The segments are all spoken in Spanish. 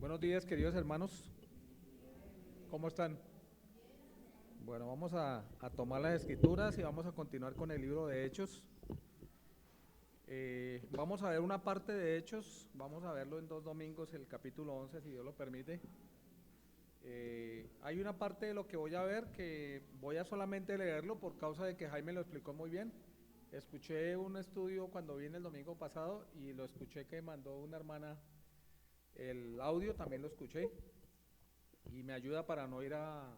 Buenos días, queridos hermanos. ¿Cómo están? Bueno, vamos a tomar las escrituras y vamos a continuar con el libro de Hechos. Vamos a ver una parte de Hechos, vamos a verlo en 2 domingos, el capítulo 11, si Dios lo permite. Hay una parte de lo que voy a ver que voy a solamente leerlo por causa de que Jaime lo explicó muy bien. Escuché un estudio cuando vine el domingo pasado y lo escuché que mandó una hermana, el audio también lo escuché y me ayuda para no ir a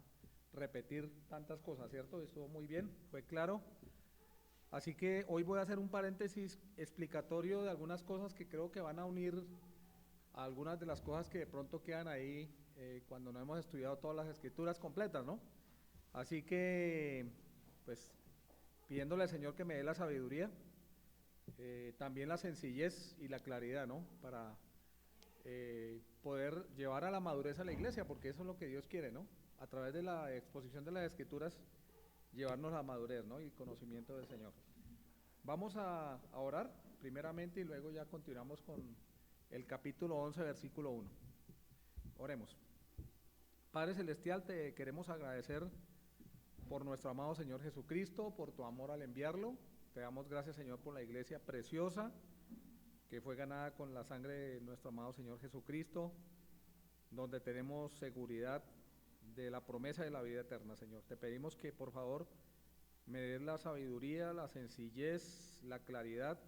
repetir tantas cosas, ¿cierto? Estuvo muy bien, fue claro. Así que hoy voy a hacer un paréntesis explicatorio de algunas cosas que creo que van a unir a algunas de las cosas que de pronto quedan ahí cuando no hemos estudiado todas las escrituras completas, ¿no? Así que, pues, pidiéndole al Señor que me dé la sabiduría, también la sencillez y la claridad, ¿no? Para poder llevar a la madurez a la iglesia, porque eso es lo que Dios quiere, ¿no? A través de la exposición de las escrituras, llevarnos a la madurez, ¿no? Y conocimiento del Señor. Vamos a orar primeramente y luego ya continuamos con el capítulo 11, versículo 1. Oremos. Padre Celestial, te queremos agradecer por nuestro amado Señor Jesucristo, por tu amor al enviarlo. Te damos gracias, Señor, por la iglesia preciosa que fue ganada con la sangre de nuestro amado Señor Jesucristo, donde tenemos seguridad de la promesa de la vida eterna, Señor. Te pedimos que por favor me des la sabiduría, la sencillez, la claridad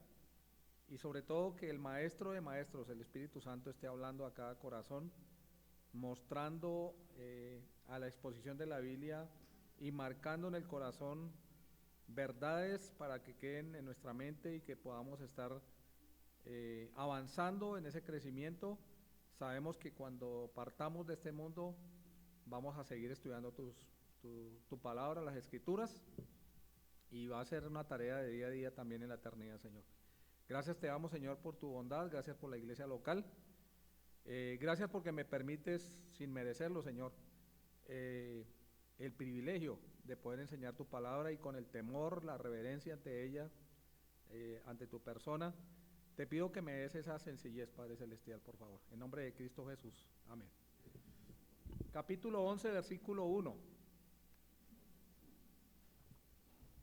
y sobre todo que el Maestro de Maestros, el Espíritu Santo, esté hablando a cada corazón, mostrando a la exposición de la Biblia y marcando en el corazón verdades para que queden en nuestra mente y que podamos estar avanzando en ese crecimiento. Sabemos que cuando partamos de este mundo vamos a seguir estudiando tu palabra, las escrituras, y va a ser una tarea de día a día también en la eternidad, Señor. Gracias te damos, Señor, por tu bondad, gracias por la iglesia local, gracias porque me permites, sin merecerlo, Señor, el privilegio de poder enseñar tu palabra y con el temor, la reverencia ante ella, ante tu persona. Te pido que me des esa sencillez, Padre Celestial, por favor. En nombre de Cristo Jesús. Amén. Capítulo 11, versículo 1.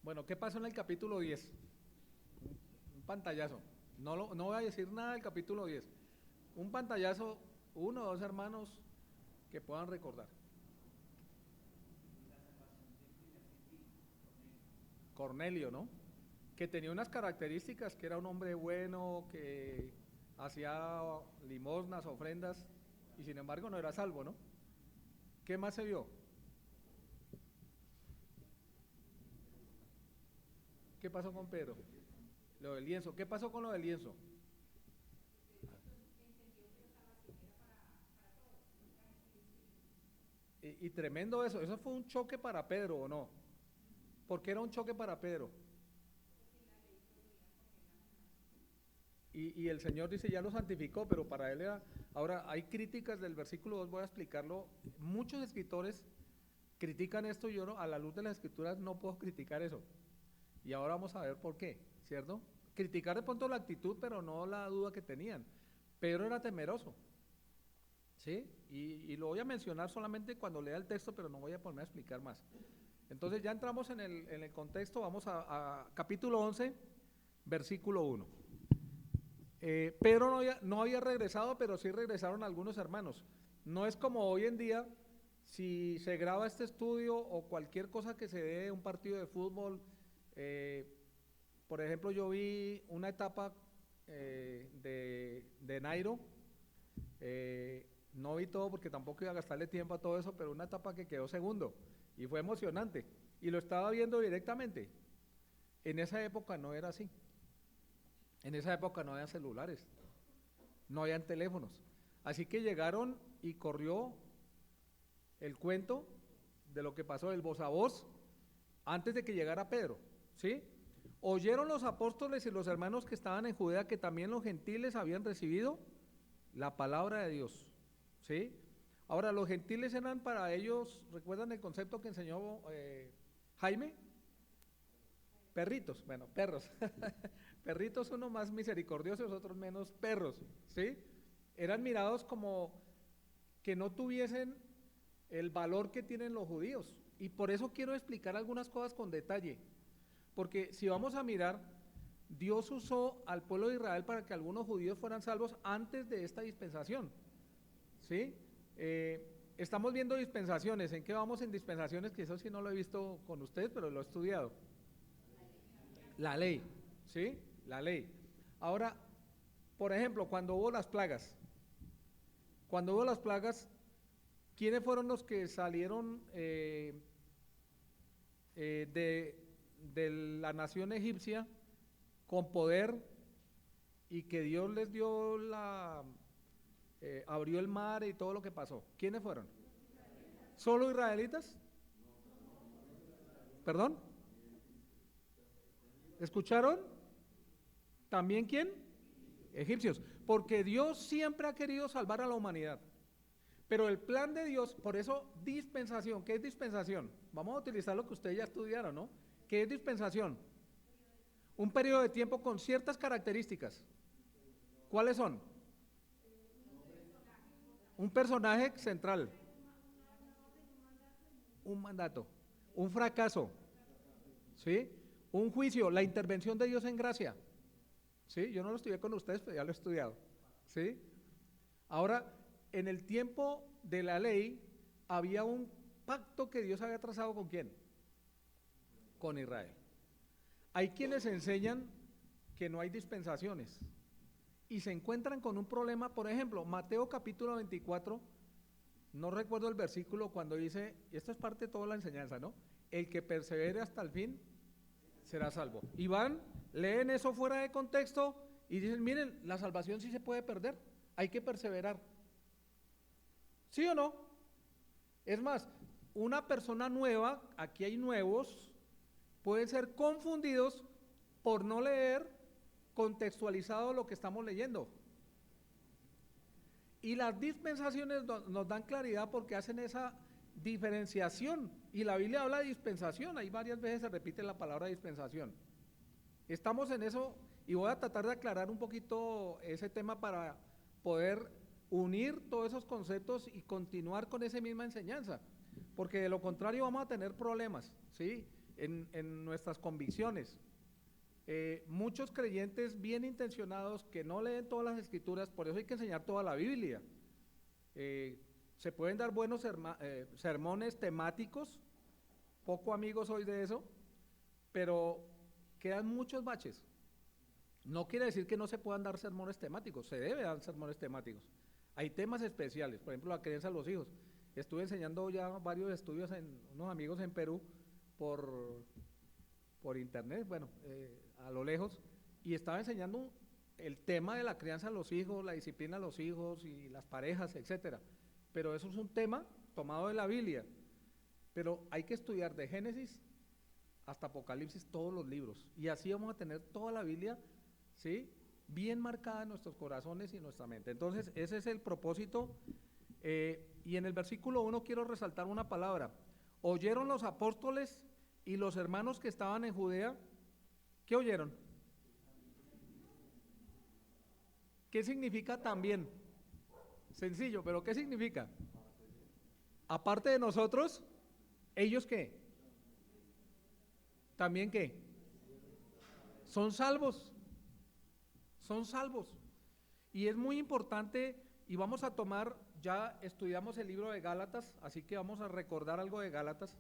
Bueno, ¿qué pasó en el capítulo 10? Un pantallazo. No voy a decir nada del capítulo 10. Un pantallazo, uno o dos hermanos que puedan recordar. Cornelio, ¿no? Que tenía unas características, que era un hombre bueno, que hacía limosnas, ofrendas, y sin embargo no era salvo, ¿no? ¿Qué más se vio? ¿Qué pasó con Pedro? Lo del lienzo. ¿Qué pasó con lo del lienzo? Y tremendo eso. Eso fue un choque para Pedro, ¿o no? ¿Por qué era un choque para Pedro? Y el Señor dice, ya lo santificó, pero para él era... Ahora, hay críticas del versículo 2, voy a explicarlo. Muchos escritores critican esto, yo no, a la luz de las escrituras no puedo criticar eso. Y ahora vamos a ver por qué, ¿cierto? Criticar de pronto la actitud, pero no la duda que tenían. Pedro era temeroso, ¿sí? Y lo voy a mencionar solamente cuando lea el texto, pero no voy a ponerme a explicar más. Entonces ya entramos en el contexto, vamos a capítulo 11, versículo 1. Pedro no había regresado, pero sí regresaron algunos hermanos. No es como hoy en día, si se graba este estudio o cualquier cosa que se dé, un partido de fútbol, por ejemplo, yo vi una etapa de Nairo, no vi todo porque tampoco iba a gastarle tiempo a todo eso, pero una etapa que quedó segundo y fue emocionante y lo estaba viendo directamente. En esa época no era así. En esa época no había celulares, no habían teléfonos. Así que llegaron y corrió el cuento de lo que pasó, el voz a voz, antes de que llegara Pedro, ¿sí? Oyeron los apóstoles y los hermanos que estaban en Judea que también los gentiles habían recibido la palabra de Dios, ¿sí? Ahora, los gentiles eran para ellos, ¿recuerdan el concepto que enseñó Jaime? Perritos, bueno, perros. Perritos unos más misericordiosos, otros menos perros, ¿sí? Eran mirados como que no tuviesen el valor que tienen los judíos. Y por eso quiero explicar algunas cosas con detalle, porque si vamos a mirar, Dios usó al pueblo de Israel para que algunos judíos fueran salvos antes de esta dispensación, ¿sí? Estamos viendo dispensaciones. ¿En qué vamos en dispensaciones? Que eso sí no lo he visto con ustedes, pero lo he estudiado. La ley, ¿sí? La ley. Ahora, por ejemplo, cuando hubo las plagas, ¿quiénes fueron los que salieron de la nación egipcia con poder y que Dios les dio abrió el mar y todo lo que pasó? ¿Quiénes fueron? ¿Solo israelitas? ¿Perdón? ¿Escucharon? ¿También quién? Egipcios. Porque Dios siempre ha querido salvar a la humanidad. Pero el plan de Dios, por eso dispensación. ¿Qué es dispensación? Vamos a utilizar lo que ustedes ya estudiaron, ¿no? ¿Qué es dispensación? Un periodo de tiempo con ciertas características. ¿Cuáles son? Un personaje central. Un mandato. Un fracaso. ¿Sí? Un juicio. La intervención de Dios en gracia. ¿Sí? Yo no lo estudié con ustedes, pero ya lo he estudiado. ¿Sí? Ahora, en el tiempo de la ley, había un pacto que Dios había trazado ¿con quién? Con Israel. Hay quienes enseñan que no hay dispensaciones y se encuentran con un problema. Por ejemplo, Mateo capítulo 24, no recuerdo el versículo cuando dice, y esto es parte de toda la enseñanza, ¿no? El que persevere hasta el fin será salvo. Y van, leen eso fuera de contexto y dicen, miren, la salvación sí se puede perder, hay que perseverar. ¿Sí o no? Es más, una persona nueva, aquí hay nuevos, pueden ser confundidos por no leer contextualizado lo que estamos leyendo. Y las dispensaciones nos dan claridad porque hacen esa diferenciación. Y la Biblia habla de dispensación, ahí varias veces se repite la palabra dispensación. Estamos en eso y voy a tratar de aclarar un poquito ese tema para poder unir todos esos conceptos y continuar con esa misma enseñanza, porque de lo contrario vamos a tener problemas, ¿sí? En nuestras convicciones. Muchos creyentes bien intencionados que no leen todas las escrituras, por eso hay que enseñar toda la Biblia. Se pueden dar buenos sermones temáticos, poco amigos hoy de eso, pero quedan muchos baches. No quiere decir que no se puedan dar sermones temáticos, se debe dar sermones temáticos. Hay temas especiales, por ejemplo, la crianza de los hijos. Estuve enseñando ya varios estudios en unos amigos en Perú por internet, bueno, a lo lejos, y estaba enseñando el tema de la crianza de los hijos, la disciplina de los hijos y las parejas, etcétera. Pero eso es un tema tomado de la Biblia. Pero hay que estudiar de Génesis hasta Apocalipsis todos los libros, y así vamos a tener toda la Biblia, ¿sí?, bien marcada en nuestros corazones y en nuestra mente. Entonces, ese es el propósito. Y en el versículo 1 quiero resaltar una palabra. Oyeron los apóstoles y los hermanos que estaban en Judea. ¿Qué oyeron? ¿Qué significa también? Sencillo, pero ¿qué significa? Aparte de nosotros, ¿ellos qué? ¿También qué? Son salvos. Son salvos. Y es muy importante, y vamos a tomar, ya estudiamos el libro de Gálatas, así que vamos a recordar algo de Gálatas.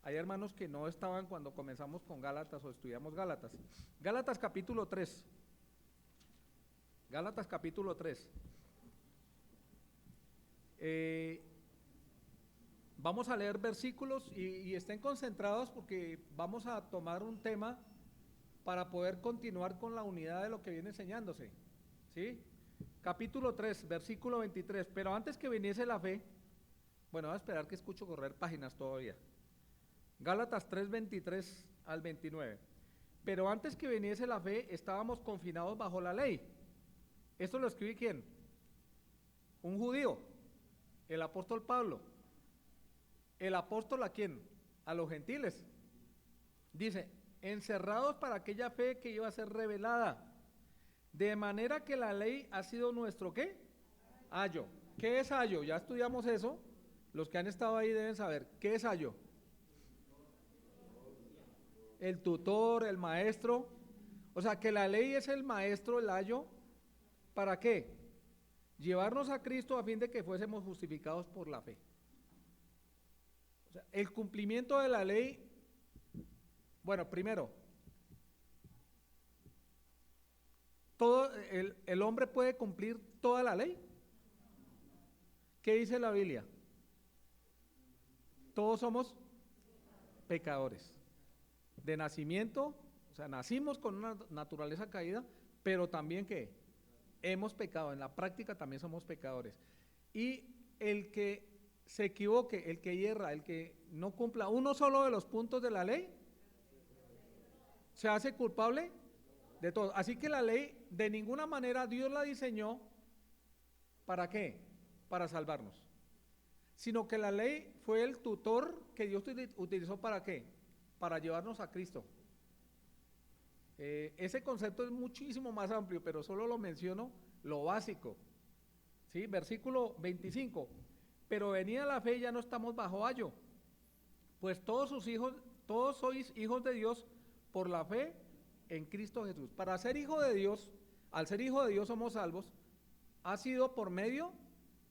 Hay hermanos que no estaban cuando comenzamos con Gálatas o estudiamos Gálatas. Gálatas capítulo 3. Gálatas capítulo 3. Vamos a leer versículos y estén concentrados porque vamos a tomar un tema para poder continuar con la unidad de lo que viene enseñándose, ¿sí? Capítulo 3, versículo 23, pero antes que viniese la fe, bueno, voy a esperar que escucho correr páginas todavía. Gálatas 3, 23 al 29, pero antes que viniese la fe, estábamos confinados bajo la ley. ¿Esto lo escribe quién? Un judío, el apóstol Pablo. ¿El apóstol a quién? A los gentiles. Dice, encerrados para aquella fe que iba a ser revelada, de manera que la ley ha sido nuestro ¿qué? Ayo. ¿Qué es ayo? Ya estudiamos eso. Los que han estado ahí deben saber. ¿Qué es ayo? El tutor, el maestro. O sea, que la ley es el maestro, el ayo. ¿Para qué? Llevarnos a Cristo a fin de que fuésemos justificados por la fe. O sea, el cumplimiento de la ley, bueno, primero, el hombre puede cumplir toda la ley. ¿Qué dice la Biblia? Todos somos pecadores. De nacimiento, o sea, nacimos con una naturaleza caída, pero también que hemos pecado, en la práctica también somos pecadores. Y el que se equivoque, el que hierra, el que no cumpla uno solo de los puntos de la ley, se hace culpable de todo. Así que la ley, de ninguna manera Dios la diseñó, ¿para qué? Para salvarnos. Sino que la ley fue el tutor que Dios utilizó, ¿para qué? Para llevarnos a Cristo. Ese concepto es muchísimo más amplio, pero solo lo menciono lo básico. ¿Sí? Versículo 25. Pero venida la fe ya no estamos bajo ayo, pues todos sus hijos, todos sois hijos de Dios por la fe en Cristo Jesús. Para ser hijo de Dios, al ser hijo de Dios somos salvos, ha sido por medio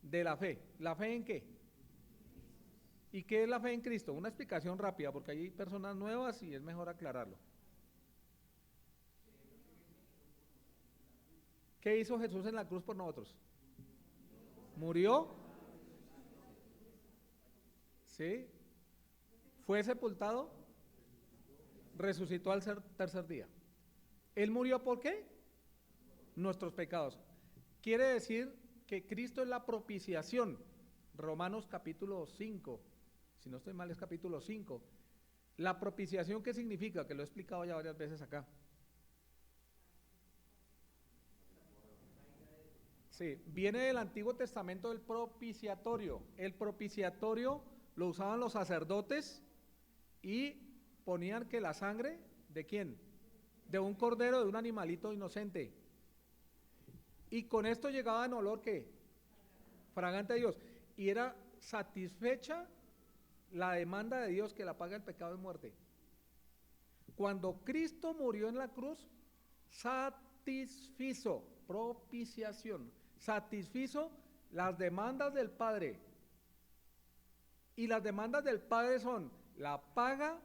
de la fe. ¿La fe en qué? ¿Y qué es la fe en Cristo? Una explicación rápida, porque hay personas nuevas y es mejor aclararlo. ¿Qué hizo Jesús en la cruz por nosotros? Murió, ¿sí? Fue sepultado, resucitó al tercer día. ¿Él murió por qué? Nuestros pecados. Quiere decir que Cristo es la propiciación. Romanos capítulo 5, si no estoy mal es capítulo 5. La propiciación, ¿qué significa? Que lo he explicado ya varias veces acá. Sí, viene del Antiguo Testamento el propiciatorio. El propiciatorio lo usaban los sacerdotes y ponían que la sangre, ¿de quién? De un cordero, de un animalito inocente. Y con esto llegaba en olor, ¿qué? Fragante a Dios. Y era satisfecha la demanda de Dios, que la paga el pecado es muerte. Cuando Cristo murió en la cruz, satisfizo, propiciación, satisfizo las demandas del Padre. Y las demandas del Padre son: la paga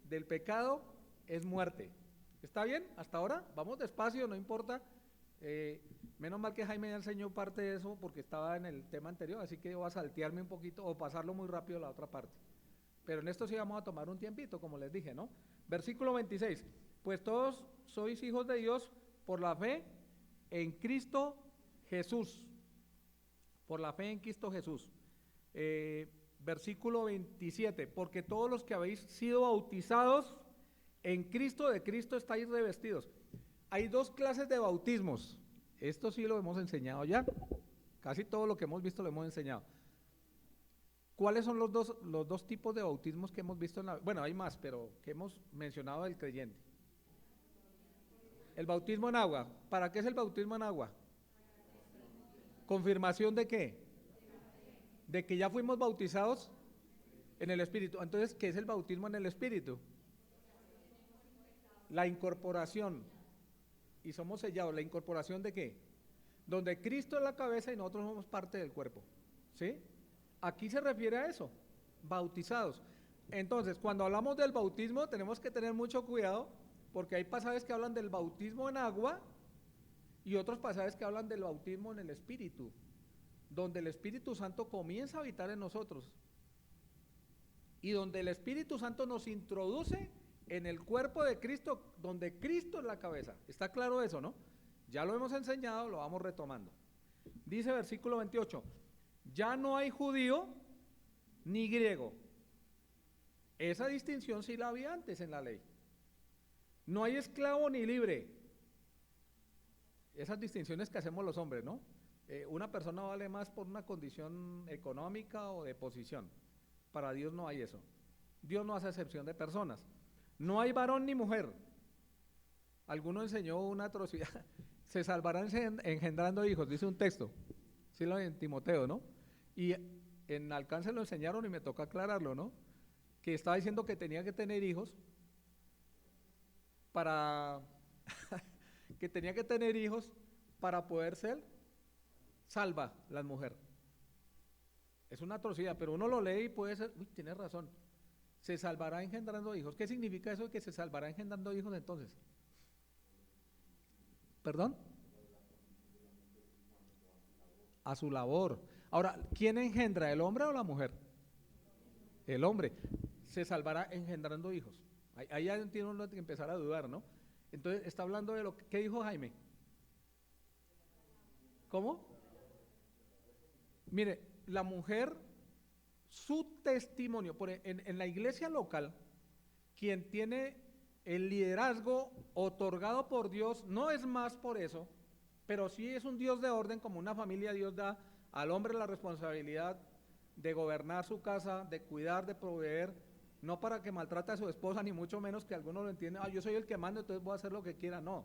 del pecado es muerte. ¿Está bien? Hasta ahora, vamos despacio, no importa. Menos mal que Jaime ya enseñó parte de eso porque estaba en el tema anterior, así que voy a saltearme un poquito o pasarlo muy rápido a la otra parte. Pero en esto sí vamos a tomar un tiempito, como les dije, ¿no? Versículo 26. Pues todos sois hijos de Dios por la fe en Cristo Jesús. Por la fe en Cristo Jesús. Versículo 27. Porque todos los que habéis sido bautizados en Cristo, de Cristo estáis revestidos. Hay dos clases de bautismos. Esto sí lo hemos enseñado ya. Casi todo lo que hemos visto lo hemos enseñado. ¿Cuáles son los dos tipos de bautismos que hemos visto en la... Bueno, hay más, pero que hemos mencionado del creyente? El bautismo en agua. ¿Para qué es el bautismo en agua? ¿Confirmación de qué? De que ya fuimos bautizados en el Espíritu. Entonces, ¿qué es el bautismo en el Espíritu? La incorporación. Y somos sellados. ¿La incorporación de qué? Donde Cristo es la cabeza y nosotros somos parte del cuerpo. ¿Sí? Aquí se refiere a eso, bautizados. Entonces, cuando hablamos del bautismo, tenemos que tener mucho cuidado, porque hay pasajes que hablan del bautismo en agua y otros pasajes que hablan del bautismo en el Espíritu, donde el Espíritu Santo comienza a habitar en nosotros y donde el Espíritu Santo nos introduce en el cuerpo de Cristo, donde Cristo es la cabeza. ¿Está claro eso, no? Ya lo hemos enseñado, lo vamos retomando. Dice versículo 28, ya no hay judío ni griego. Esa distinción sí la había antes en la ley. No hay esclavo ni libre. Esas distinciones que hacemos los hombres, ¿no? Una persona vale más por una condición económica o de posición. Para Dios no hay eso. Dios no hace excepción de personas. No hay varón ni mujer. Alguno enseñó una atrocidad. Se salvarán engendrando hijos, dice un texto. Sí, en Timoteo, ¿no? Y en alcance lo enseñaron y me toca aclararlo, ¿no? Que estaba diciendo que tenía que tener hijos para que tenía que tener hijos para poder ser salva la mujer. Es una atrocidad, pero uno lo lee y puede ser, uy, tiene razón. Se salvará engendrando hijos. ¿Qué significa eso de que se salvará engendrando hijos entonces? ¿Perdón? A su labor. Ahora, ¿quién engendra, el hombre o la mujer? El hombre. Se salvará engendrando hijos. Ahí ya tiene uno que empezar a dudar, ¿no? Entonces, está hablando de lo que, ¿qué dijo Jaime? ¿Cómo? Mire, la mujer, su testimonio, en la iglesia local, quien tiene el liderazgo otorgado por Dios, no es más por eso, pero sí es un Dios de orden, como una familia. Dios da al hombre la responsabilidad de gobernar su casa, de cuidar, de proveer, no para que maltrate a su esposa, ni mucho menos que algunos lo entiendan, yo soy el que manda, entonces voy a hacer lo que quiera. No,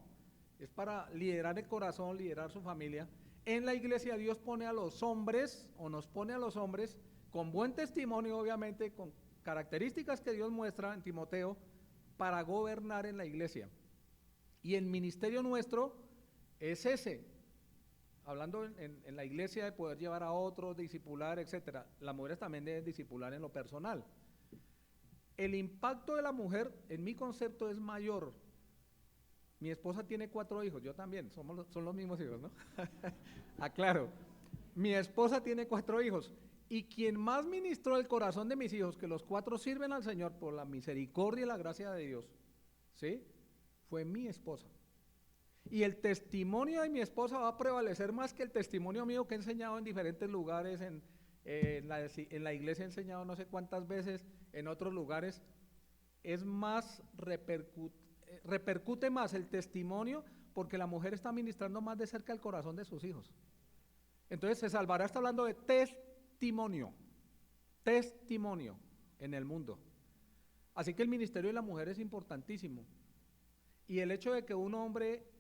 es para liderar el corazón, liderar su familia. En la iglesia Dios pone a los hombres, o nos pone a los hombres, con buen testimonio obviamente, con características que Dios muestra en Timoteo, para gobernar en la iglesia. Y el ministerio nuestro es ese, hablando en la iglesia, de poder llevar a otros, discipular, etcétera. Las mujeres también deben discipular en lo personal. El impacto de la mujer, en mi concepto, es mayor. Mi esposa tiene 4 hijos, yo también, son los mismos hijos, ¿no? Aclaro. Mi esposa tiene 4 hijos, y quien más ministró el corazón de mis hijos, que los 4 sirven al Señor por la misericordia y la gracia de Dios, ¿sí? Fue mi esposa. Y el testimonio de mi esposa va a prevalecer más que el testimonio mío, que he enseñado en diferentes lugares, en la iglesia he enseñado no sé cuántas veces, en otros lugares. Es más, repercute más el testimonio, porque la mujer está ministrando más de cerca el corazón de sus hijos. Entonces, se salvará, está hablando de testimonio en el mundo. Así que el ministerio de la mujer es importantísimo. Y el hecho de que un hombre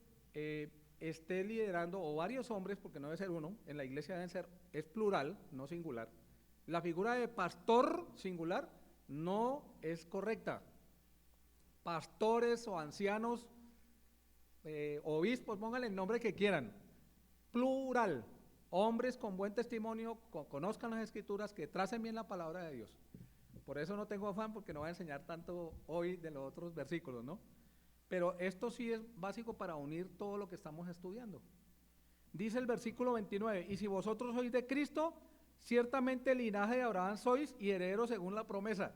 esté liderando, o varios hombres, porque no debe ser uno, en la iglesia deben ser, es plural, no singular. La figura de pastor singular no es correcta. Pastores o ancianos, obispos, pónganle el nombre que quieran. Plural. Hombres con buen testimonio, conozcan las escrituras, que tracen bien la palabra de Dios. Por eso no tengo afán, porque no voy a enseñar tanto hoy de los otros versículos, ¿no? Pero esto sí es básico para unir todo lo que estamos estudiando. Dice el versículo 29, y si vosotros sois de Cristo, ciertamente el linaje de Abraham sois y herederos según la promesa.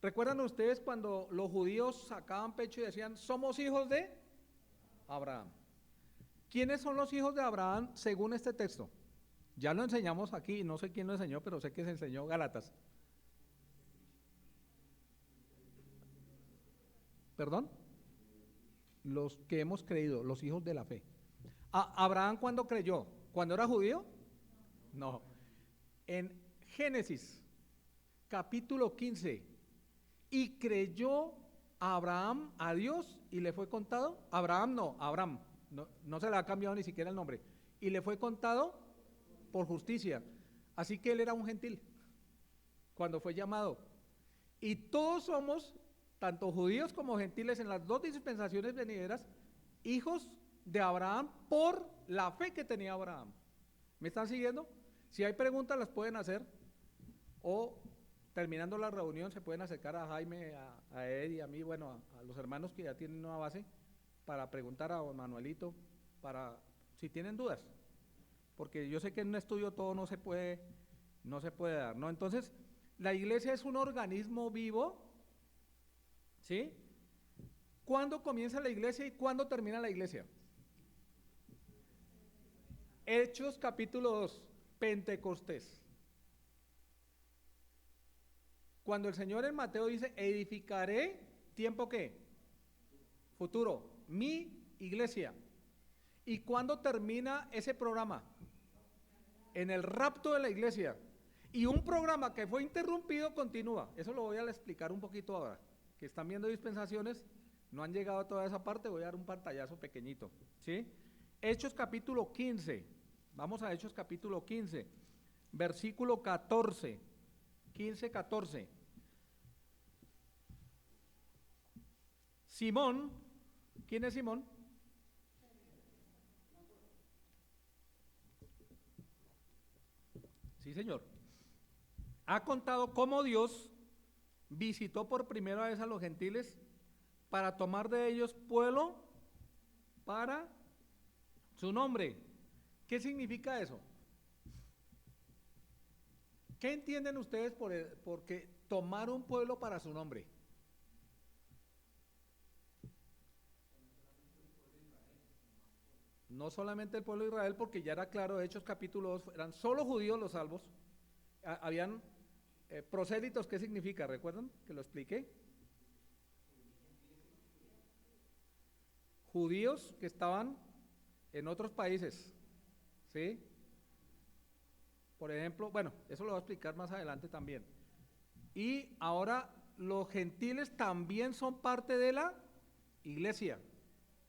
¿Recuerdan ustedes cuando los judíos sacaban pecho y decían, somos hijos de Abraham? ¿Quiénes son los hijos de Abraham según este texto? Ya lo enseñamos aquí, no sé quién lo enseñó, pero sé que se enseñó Gálatas. ¿Perdón? Los que hemos creído, los hijos de la fe. ¿Abraham cuándo creyó? ¿Cuando era judío? No. En Génesis, capítulo 15, y creyó Abraham a Dios y le fue contado, Abraham, no se le ha cambiado ni siquiera el nombre, y le fue contado por justicia. Así que él era un gentil cuando fue llamado. Y todos somos, tanto judíos como gentiles, en las 2 dispensaciones venideras, hijos de Abraham por la fe que tenía Abraham. ¿Me están siguiendo? Si hay preguntas las pueden hacer, o terminando la reunión se pueden acercar a Jaime, a Ed y a mí, bueno, a los hermanos que ya tienen una base, para preguntar a don Manuelito, para si tienen dudas, porque yo sé que en un estudio todo no se puede dar, ¿no? Entonces, la iglesia es un organismo vivo, ¿sí? ¿Cuándo comienza la iglesia y cuándo termina la iglesia? Hechos capítulo 2, Pentecostés. Cuando el Señor en Mateo dice, edificaré, ¿tiempo qué? Futuro, mi iglesia. ¿Y cuándo termina ese programa? En el rapto de la iglesia. Y un programa que fue interrumpido continúa. Eso lo voy a explicar un poquito ahora. Que están viendo dispensaciones, no han llegado a toda esa parte, voy a dar un pantallazo pequeñito, ¿sí? Hechos capítulo 15, Vamos a Hechos capítulo 15, versículo 14, 15, 14. Simón, ¿quién es Simón? Sí, señor. Ha contado cómo Dios visitó por primera vez a los gentiles para tomar de ellos pueblo para su nombre. ¿Qué significa eso? ¿Qué entienden ustedes por que tomar un pueblo para su nombre? No solamente el pueblo de Israel, porque ya era claro, de Hechos capítulo 2, eran solo judíos los salvos. Habían prosélitos, ¿qué significa? ¿Recuerdan que lo expliqué? Judíos que estaban en otros países, ¿sí? Por ejemplo, bueno, eso lo voy a explicar más adelante también. Y ahora los gentiles también son parte de la iglesia,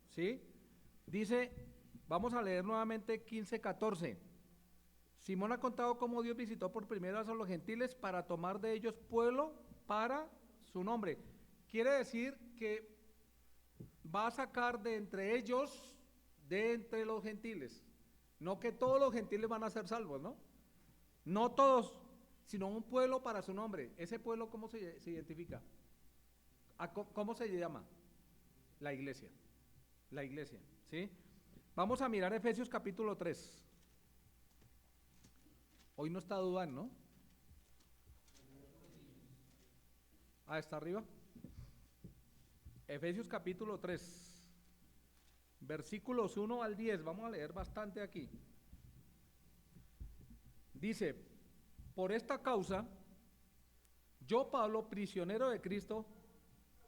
¿sí? Dice, vamos a leer nuevamente 15:14. Simón ha contado cómo Dios visitó por primera vez a los gentiles para tomar de ellos pueblo para su nombre. Quiere decir que va a sacar de entre ellos, de entre los gentiles. No que todos los gentiles van a ser salvos, ¿no? No todos, sino un pueblo para su nombre. ¿Ese pueblo cómo se identifica? ¿Cómo se llama? La iglesia. La iglesia, ¿sí? Vamos a mirar Efesios capítulo 3. Hoy no está Dudán, ¿no? Está arriba. Efesios capítulo 3, versículos 1 al 10. Vamos a leer bastante aquí. Dice, por esta causa, yo Pablo, prisionero de Cristo,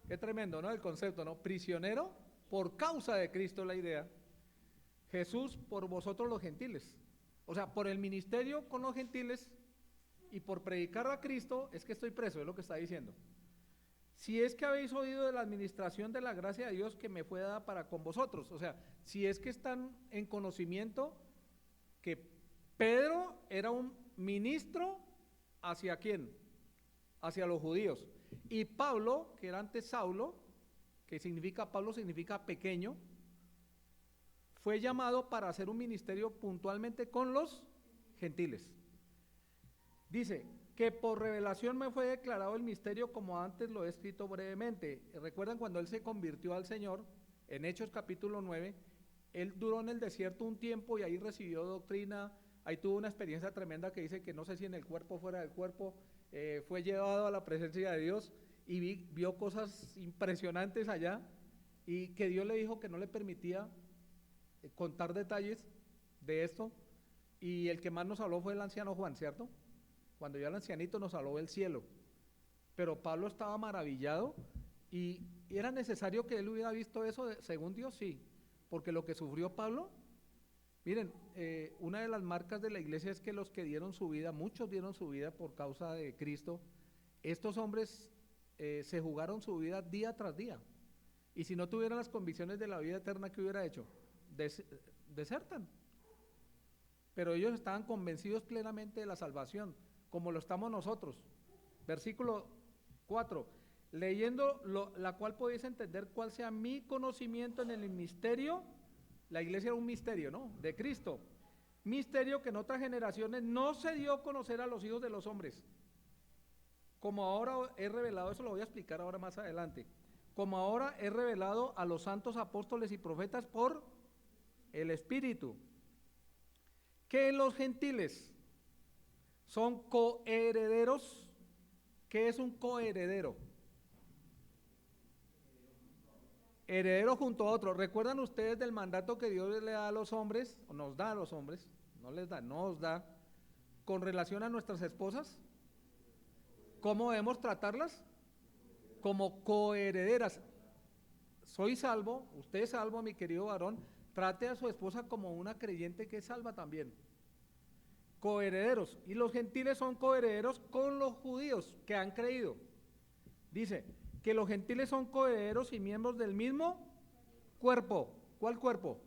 qué tremendo, ¿no? El concepto, ¿no? Prisionero por causa de Cristo, la idea. Jesús por vosotros los gentiles. O sea, por el ministerio con los gentiles y por predicar a Cristo es que estoy preso, es lo que está diciendo. Si es que habéis oído de la administración de la gracia de Dios que me fue dada para con vosotros. O sea, si es que están en conocimiento que Pedro era un ministro ¿hacia quién? Hacia los judíos. Y Pablo, que era antes Saulo, que significa, Pablo significa pequeño, fue llamado para hacer un ministerio puntualmente con los gentiles. Dice que por revelación me fue declarado el misterio como antes lo he escrito brevemente. ¿Recuerdan cuando él se convirtió al Señor? En Hechos capítulo 9, él duró en el desierto un tiempo y ahí recibió doctrina, ahí tuvo una experiencia tremenda que dice que no sé si en el cuerpo o fuera del cuerpo, fue llevado a la presencia de Dios y vio cosas impresionantes allá y que Dios le dijo que no le permitía contar detalles de esto, y el que más nos habló fue el anciano Juan, ¿cierto? Cuando ya el ancianito nos habló del cielo, pero Pablo estaba maravillado y era necesario que él hubiera visto eso, según Dios, sí, porque lo que sufrió Pablo, miren, una de las marcas de la iglesia es que los que dieron su vida, muchos dieron su vida por causa de Cristo. Estos hombres se jugaron su vida día tras día, y si no tuvieran las convicciones de la vida eterna, ¿qué hubiera hecho? Desertan. Pero ellos estaban convencidos plenamente de la salvación, como lo estamos nosotros. Versículo 4, leyendo la cual podéis entender cuál sea mi conocimiento en el misterio. La iglesia era un misterio, ¿no? De Cristo. Misterio que en otras generaciones no se dio a conocer a los hijos de los hombres, como ahora he revelado, eso lo voy a explicar ahora más adelante, como ahora he revelado a los santos apóstoles y profetas por el Espíritu, que los gentiles son coherederos. ¿Qué es un coheredero? Heredero junto a otro. ¿Recuerdan ustedes del mandato que Dios le da a los hombres, o nos da a los hombres, no les da, nos da, con relación a nuestras esposas? ¿Cómo debemos tratarlas? Como coherederas. Soy salvo, usted es salvo, mi querido varón, trate a su esposa como una creyente que es salva también. Coherederos. Y los gentiles son coherederos con los judíos que han creído. Dice que los gentiles son coherederos y miembros del mismo cuerpo. ¿Cuál cuerpo?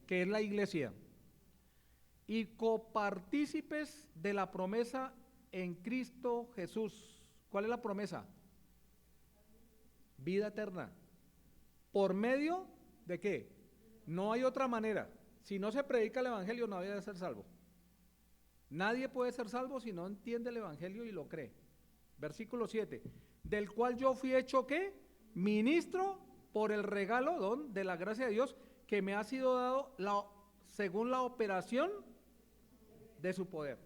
Que es la iglesia. y copartícipes de la promesa en Cristo Jesús. ¿Cuál es la promesa? Vida eterna. ¿Por medio de qué? No hay otra manera. Si no se predica el evangelio, no había de ser salvo. Nadie puede ser salvo si no entiende el evangelio y lo cree. Versículo 7. Del cual yo fui hecho ¿qué? Ministro por el regalo de la gracia de Dios que me ha sido dado según la operación de su poder.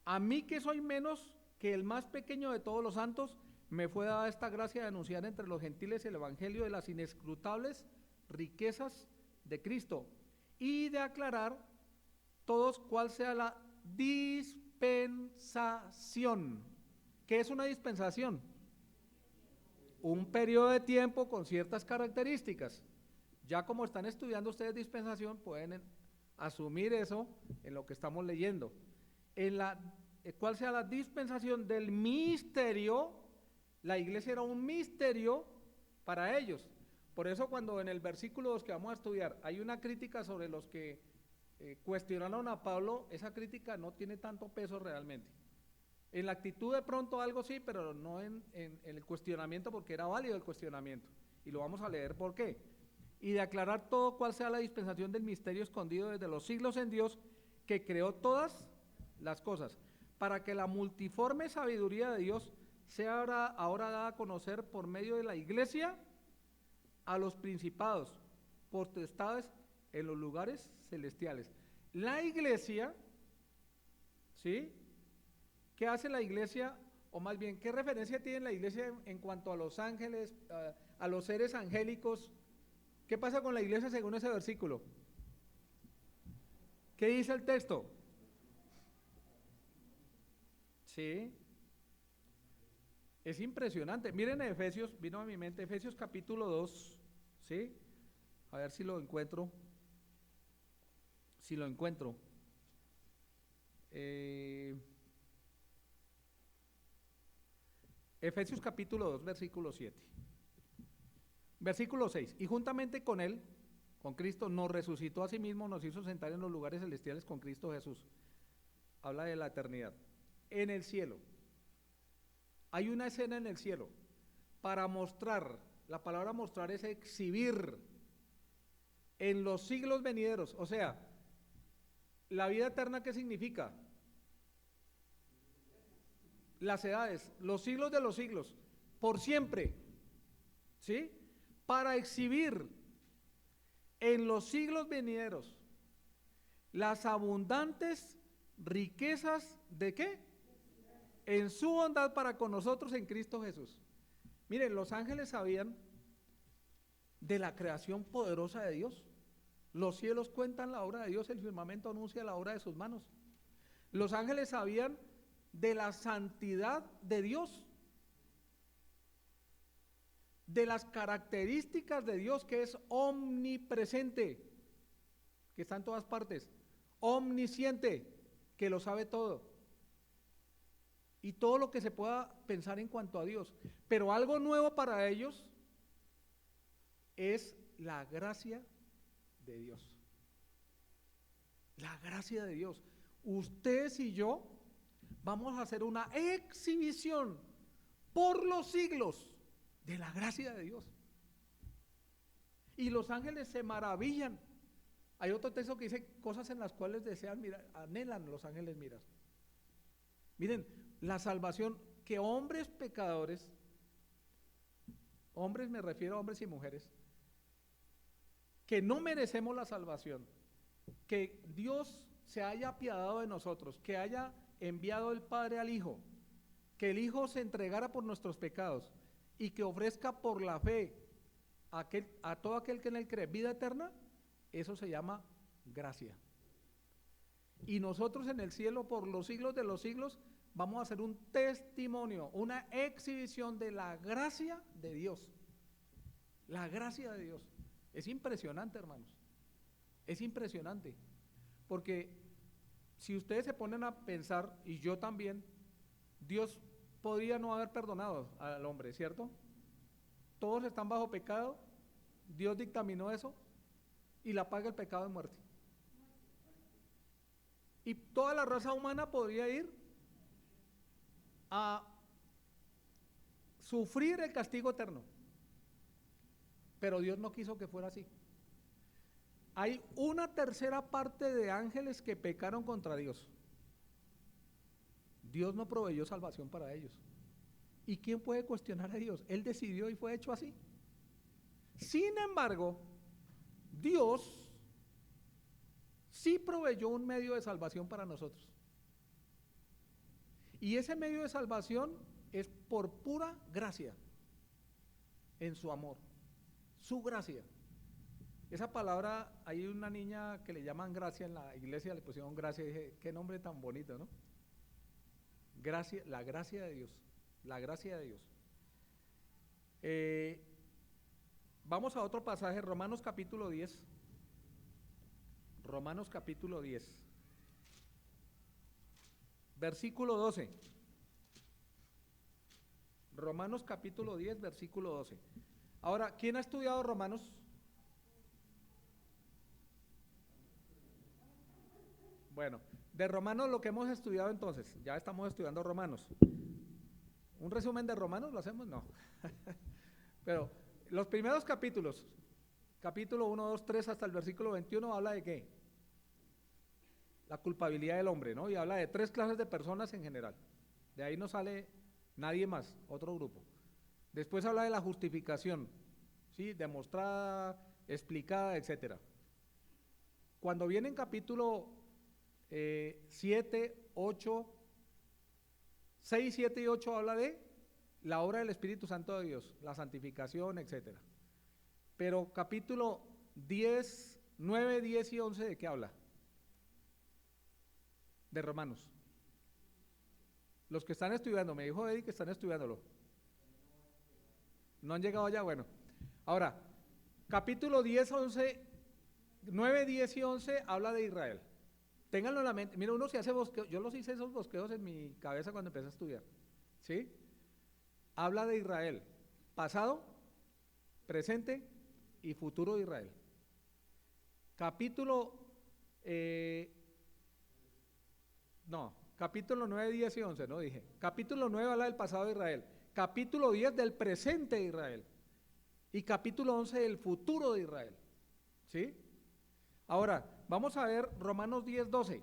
A mí, que soy menos que el más pequeño de todos los santos, me fue dada esta gracia de anunciar entre los gentiles el evangelio de las inescrutables riquezas de Cristo y de aclarar todos cuál sea la dispensación. ¿Qué es una dispensación? Un periodo de tiempo con ciertas características. Ya como están estudiando ustedes dispensación, pueden asumir eso en lo que estamos leyendo. ¿Cuál sea la dispensación del misterio? La iglesia era un misterio para ellos. Por eso cuando en el versículo 2 que vamos a estudiar hay una crítica sobre los que cuestionaron a Pablo, esa crítica no tiene tanto peso realmente. En la actitud de pronto algo sí, pero no en el cuestionamiento, porque era válido el cuestionamiento. Y lo vamos a leer por qué. Y de aclarar todo cuál sea la dispensación del misterio escondido desde los siglos en Dios, que creó todas las cosas, para que la multiforme sabiduría de Dios sea ahora dada a conocer por medio de la iglesia a los principados, potestades en los lugares celestiales. La iglesia, ¿sí? ¿Qué hace la iglesia? O más bien, ¿qué referencia tiene la iglesia en cuanto a los ángeles, a los seres angélicos? ¿Qué pasa con la iglesia según ese versículo? ¿Qué dice el texto? Sí. Es impresionante. Miren Efesios, vino a mi mente Efesios capítulo 2, ¿sí? A ver si lo encuentro. Si lo encuentro. Efesios capítulo 2, versículo 7. Versículo 6. Y juntamente con él, con Cristo, nos resucitó a sí mismo, nos hizo sentar en los lugares celestiales con Cristo Jesús. Habla de la eternidad. En el cielo. Hay una escena en el cielo para mostrar, la palabra mostrar es exhibir en los siglos venideros, o sea, la vida eterna, ¿qué significa? Las edades, los siglos de los siglos, por siempre, ¿sí? Para exhibir en los siglos venideros las abundantes riquezas ¿de qué? En su bondad para con nosotros en Cristo Jesús. Miren, los ángeles sabían de la creación poderosa de Dios. Los cielos cuentan la obra de Dios, el firmamento anuncia la obra de sus manos. Los ángeles sabían de la santidad de Dios, de las características de Dios, que es omnipresente, que está en todas partes, omnisciente, que lo sabe todo. Y todo lo que se pueda pensar en cuanto a Dios. Pero algo nuevo para ellos es la gracia de Dios. La gracia de Dios. Ustedes y yo vamos a hacer una exhibición por los siglos de la gracia de Dios. Y los ángeles se maravillan. Hay otro texto que dice cosas en las cuales desean mirar, anhelan los ángeles mirar. Miren, la salvación que hombres pecadores, hombres me refiero a hombres y mujeres, que no merecemos la salvación, que Dios se haya apiadado de nosotros, que haya enviado el Padre al Hijo, que el Hijo se entregara por nuestros pecados y que ofrezca por la fe a todo aquel que en él cree vida eterna, eso se llama gracia. Y nosotros en el cielo por los siglos de los siglos vamos a hacer un testimonio, una exhibición de la gracia de Dios. La gracia de Dios. Es impresionante, hermanos. Es impresionante. Porque si ustedes se ponen a pensar, y yo también, Dios podría no haber perdonado al hombre, ¿cierto? Todos están bajo pecado, Dios dictaminó eso, y la paga el pecado de muerte. Y toda la raza humana podría ir a sufrir el castigo eterno. Pero Dios no quiso que fuera así. Hay una tercera parte de ángeles que pecaron contra Dios. Dios no proveyó salvación para ellos. ¿Y quién puede cuestionar a Dios? Él decidió y fue hecho así. Sin embargo, Dios sí proveyó un medio de salvación para nosotros. Y ese medio de salvación es por pura gracia, en su amor, su gracia. Esa palabra, hay una niña que le llaman gracia en la iglesia, le pusieron gracia y dije, qué nombre tan bonito, ¿no? Gracia, la gracia de Dios, la gracia de Dios. Vamos a otro pasaje, Romanos capítulo 10. Romanos capítulo 10, versículo 12. Romanos capítulo 10, versículo 12. Ahora, ¿quién ha estudiado Romanos? Bueno, de Romanos lo que hemos estudiado entonces, ya estamos estudiando Romanos. ¿Un resumen de Romanos lo hacemos? No. Pero los primeros capítulos, capítulo 1, 2, 3 hasta el versículo 21, habla de ¿qué? La culpabilidad del hombre, ¿no? Y habla de 3 clases de personas en general. De ahí no sale nadie más, otro grupo. Después habla de la justificación, ¿sí? Demostrada, explicada, etcétera. Cuando viene en capítulo 7, 8, 6, 7 y 8 habla de la obra del Espíritu Santo de Dios, la santificación, etcétera. Pero capítulo 10, 9, 10 y 11, ¿de qué habla? De Romanos. Los que están estudiando, me dijo Eddie que están estudiándolo. ¿No han llegado allá? Bueno. Ahora, capítulo 10, 11, 9, 10 y 11 habla de Israel. Ténganlo en la mente. Mira, uno se hace bosqueos, yo los hice esos bosqueos en mi cabeza cuando empecé a estudiar. ¿Sí? Habla de Israel, pasado, presente y futuro de Israel. Capítulo, capítulo 9, 10 y 11, no dije. Capítulo 9 habla del pasado de Israel. Capítulo 10 del presente de Israel. Y capítulo 11 del futuro de Israel. ¿Sí? Ahora, vamos a ver Romanos 10, 12.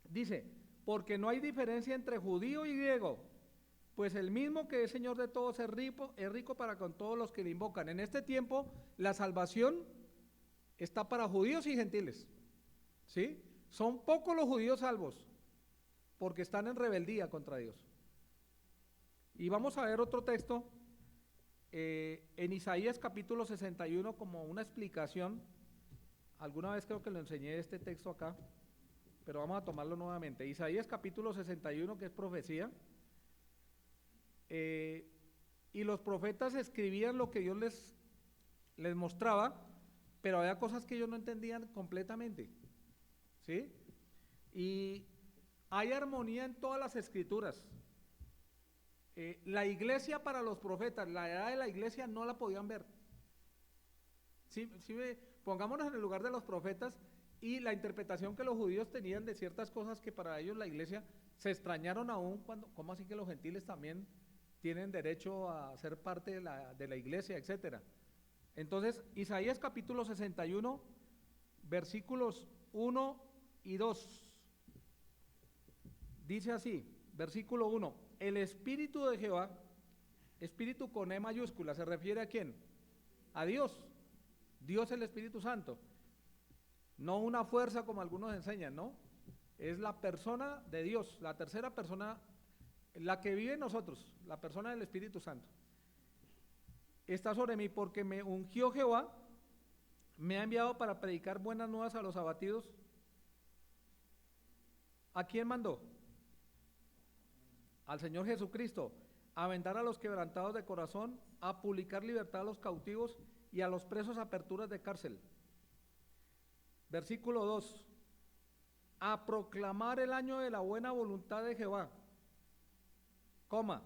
Dice, porque no hay diferencia entre judío y griego, pues el mismo que es Señor de todos es rico para con todos los que le invocan. En este tiempo, la salvación está para judíos y gentiles. ¿Sí? Son pocos los judíos salvos, porque están en rebeldía contra Dios. Y vamos a ver otro texto, en Isaías capítulo 61, como una explicación. Alguna vez creo que lo enseñé este texto acá, pero vamos a tomarlo nuevamente. Isaías capítulo 61, que es profecía, y los profetas escribían lo que Dios les mostraba, pero había cosas que ellos no entendían completamente, ¿sí? Y hay armonía en todas las escrituras. La iglesia para los profetas, la edad de la iglesia no la podían ver. Pongámonos en el lugar de los profetas y la interpretación que los judíos tenían de ciertas cosas que para ellos la iglesia se extrañaron aún cuando, ¿cómo así que los gentiles también tienen derecho a ser parte de la iglesia, etcétera? Entonces, Isaías capítulo 61, versículos 1 y 2, dice así, versículo 1, el Espíritu de Jehová, Espíritu con E mayúscula, ¿se refiere a quién? A Dios. Dios el Espíritu Santo, no una fuerza como algunos enseñan, ¿no? Es la persona de Dios, la tercera persona, la que vive en nosotros, la persona del Espíritu Santo. Está sobre mí porque me ungió Jehová, me ha enviado para predicar buenas nuevas a los abatidos. ¿A quién mandó? Al Señor Jesucristo, a vendar a los quebrantados de corazón, a publicar libertad a los cautivos y a los presos aperturas de cárcel. Versículo 2, a proclamar el año de la buena voluntad de Jehová, coma,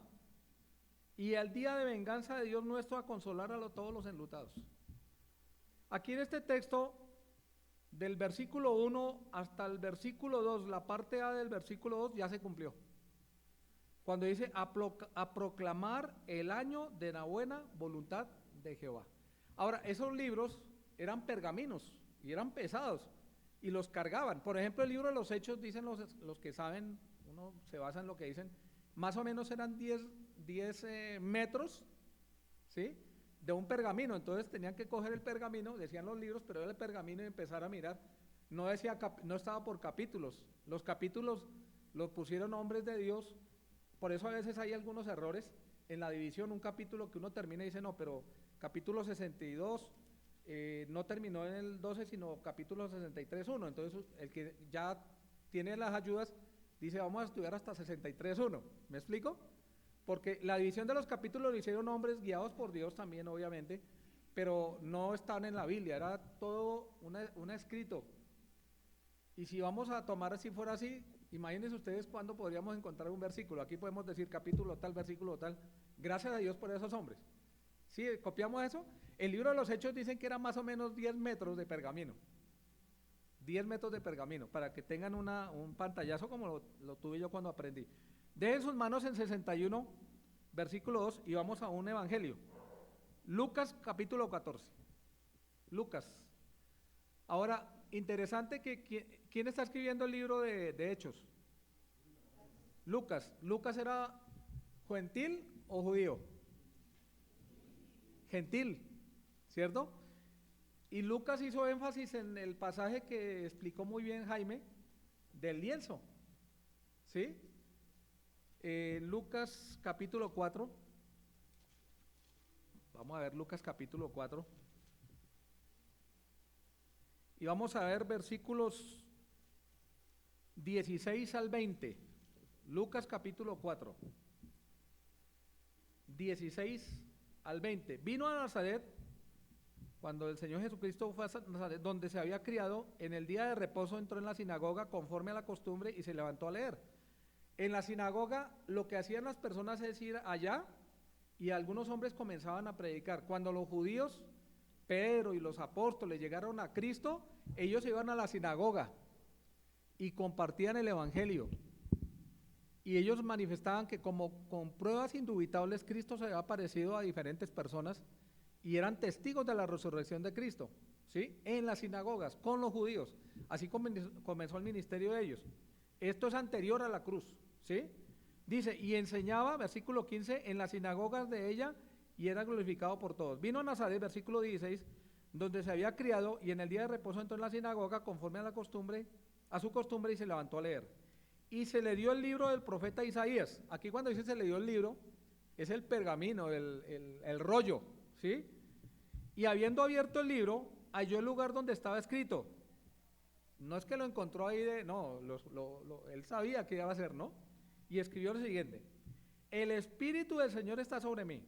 y al día de venganza de Dios nuestro, a consolar a todos los enlutados. Aquí en este texto del versículo 1 hasta el versículo 2, la parte A del versículo 2 ya se cumplió. Cuando dice a proclamar el año de la buena voluntad de Jehová. Ahora, esos libros eran pergaminos y eran pesados y los cargaban. Por ejemplo, el libro de los Hechos, dicen los que saben, uno se basa en lo que dicen, más o menos eran 10 metros, ¿sí?, de un pergamino. Entonces tenían que coger el pergamino, decían los libros, pero era el pergamino y empezar a mirar. No estaba por capítulos. Los capítulos los pusieron hombres de Dios. Por eso a veces hay algunos errores en la división. Un capítulo que uno termina y dice, no, pero capítulo 62 no terminó en el 12, sino capítulo 63.1. Entonces el que ya tiene las ayudas dice, vamos a estudiar hasta 63.1. ¿Me explico? Porque la división de los capítulos lo hicieron hombres guiados por Dios también, obviamente, pero no están en la Biblia, era todo un escrito. Y si vamos a tomar, si fuera así, imagínense ustedes cuándo podríamos encontrar un versículo. Aquí podemos decir capítulo tal, versículo tal. Gracias a Dios por esos hombres. ¿Sí? ¿Copiamos eso? El libro de los Hechos dicen que era más o menos 10 metros de pergamino. 10 metros de pergamino, para que tengan un pantallazo como lo tuve yo cuando aprendí. Dejen sus manos en 61, versículo 2, y vamos a un evangelio. Lucas capítulo 14. Lucas. Ahora, interesante que ¿quién está escribiendo el libro de Hechos? Lucas. ¿Lucas era gentil o judío? Gentil, ¿cierto? Y Lucas hizo énfasis en el pasaje que explicó muy bien Jaime, del lienzo, ¿sí? Lucas capítulo 4, vamos a ver Lucas capítulo 4, y vamos a ver versículos 16 al 20, Lucas capítulo 4, 16 al 20, vino a Nazaret, cuando el Señor Jesucristo fue a Nazaret, donde se había criado, en el día de reposo entró en la sinagoga conforme a la costumbre y se levantó a leer. En la sinagoga lo que hacían las personas es ir allá y algunos hombres comenzaban a predicar. Cuando los judíos, Pedro y los apóstoles llegaron a Cristo, ellos iban a la sinagoga y compartían el evangelio. Y ellos manifestaban que como con pruebas indubitables Cristo se había aparecido a diferentes personas y eran testigos de la resurrección de Cristo, ¿sí? En las sinagogas, con los judíos. Así comenzó el ministerio de ellos. Esto es anterior a la cruz, ¿sí? Dice, y enseñaba, versículo 15, en las sinagogas de ella y era glorificado por todos. Vino a Nazaret, versículo 16, donde se había criado y en el día de reposo entró en la sinagoga conforme a la costumbre, a su costumbre y se levantó a leer. Y se le dio el libro del profeta Isaías. Aquí cuando dice se le dio el libro, es el pergamino, el rollo, ¿sí? Y habiendo abierto el libro, halló el lugar donde estaba escrito. No es que lo encontró ahí él sabía que iba a hacer, ¿no? Y escribió lo siguiente: el Espíritu del Señor está sobre mí,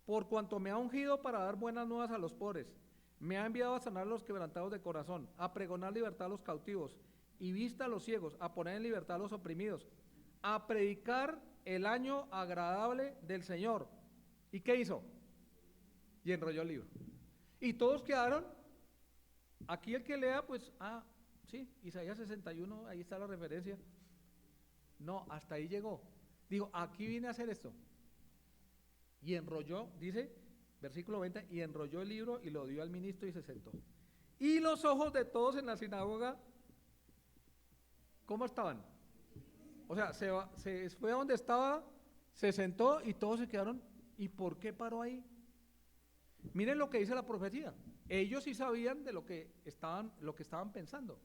por cuanto me ha ungido para dar buenas nuevas a los pobres, me ha enviado a sanar a los quebrantados de corazón, a pregonar libertad a los cautivos y vista a los ciegos, a poner en libertad a los oprimidos, a predicar el año agradable del Señor. ¿Y qué hizo? Y enrolló el libro. Y todos quedaron, aquí el que lea, pues, sí, Isaías 61, ahí está la referencia. No, hasta ahí llegó. Dijo, aquí vine a hacer esto. Y enrolló, dice, versículo 20, y enrolló el libro y lo dio al ministro y se sentó. Y los ojos de todos en la sinagoga, ¿cómo estaban? O sea, se fue a donde estaba, se sentó y todos se quedaron. ¿Y por qué paró ahí? Miren lo que dice la profecía. Ellos sí sabían de lo que estaban pensando.